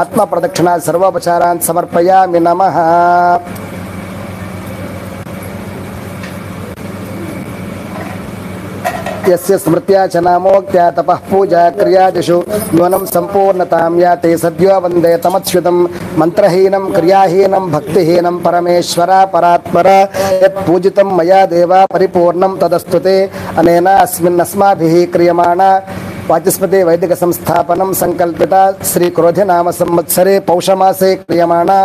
ఆత్మ ప్రదక్షిణా సర్వోపచారాన్ సమర్పయామి నమః. यस्य स्मृत्या च नामोक्त्या तपः पूजा क्रियादिषु न्यूनं सम्पूर्णतां याते सद्यो वन्दे तमच्युतं. मन्त्रहीनं क्रियाहीनं भक्तिहीनं परमेश्वरा परात्परा यत्पूजितं मया देवा परिपूर्णं तदस्तु ते. अनेन अस्मिन्नस्माभिः क्रियमाणा वाचस्पति वैदिक संस्थापनं संकल्पिता श्री क्रोधि नाम संवत्सरे पौषमासे क्रियमाणा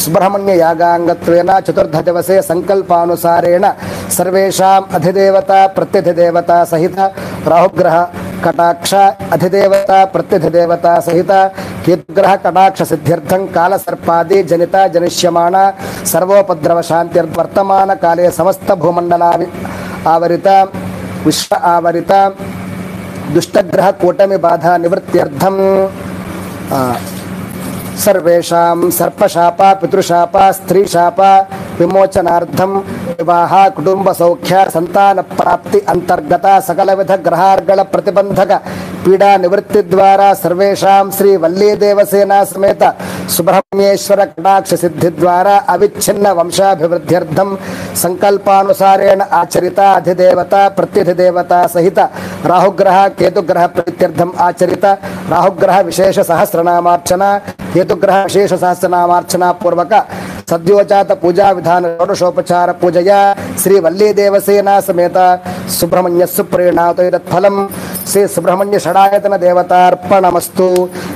सुब्रह्मण्य यागांगत्वेन चतुर्थ दिवसे संकल्पानुसारेण सर्वेषाम् अधिदेवता प्रत्यधिदेवता सहित राहुग्रह कटाक्ष अधिदेवता प्रत्यधिदेवता सहित केतुग्रह कटाक्ष सिद्ध्यर्थं कालसर्पादि जनिता जनिष्यमाणा सर्वोपद्रव शान्तिर्वर्तमान काले समस्त भूमंडला आवरिता विश्व आवरिता दुष्टग्रह कूटमि बाधा निवृत्त्यर्थं सर्वेषां सर्पशापा पितृशापा स्त्रीशापा विमोचनार्थं विवाह कुटुंब सौख्य संतान प्राप्ति अंतर्गत सकलविध ग्रहार्गल प्रतिबंधक पीड़ा निवृत्ति द्वारा सर्वेषां श्री वल्ली देवसेना समेत सुब्रह्मण्येश्वर कटाक्ष सिद्धि द्वारा अविच्छिन्न वंशाभिवृद्ध्यर्थं संकल्पानुसारेण आचरिता अधिदेवता प्रत्यधिदेवता सहित राहुग्रह केतुग्रह प्रीत्यर्थम् आचरिता राहुग्रह विशेष सहस्रनामार्चना केतुग्रह विशेष सहस्रनामार्चना पूर्वक सद्योजात पूजा विधान षोडशोपचार पूजया श्री वल्ली देवसेना समेत सुब्रह्मण्य सुप्रीणातोयत्फलम श्री सुब्रह्मण्य षडायतन देवतार्पणमस्तु.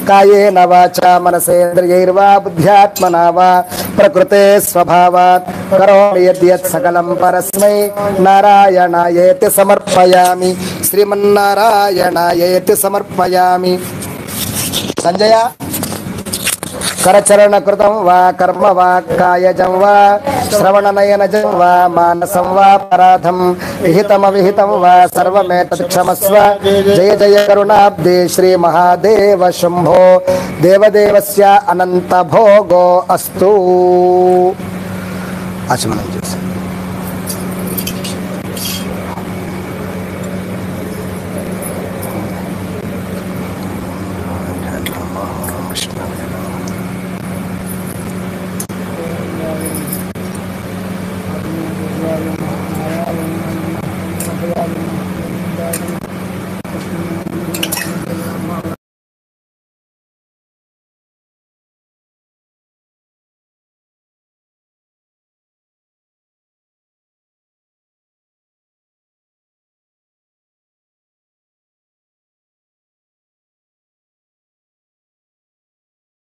कायेन वाचा मनसेन्द्रियैर्वा बुद्ध्यात्मना वा प्रकृते स्वभावात् करोमि यद्यत् सकलं परस्मै नारायणायेति समर्पयामि. श्रीमन्नारायणायेति समर्पयामि. संजय करचरण कृतं वा कर्म वा कायजं वा श्रवणनयनजं वा मानसं वा पराधं विहितमविहितं वा सर्वमेतत् क्षमस्व. जय जय करुणाब्दे श्री महादेव शंभो देवदेवस्य अनंत भोगो अस्तु. आचमनं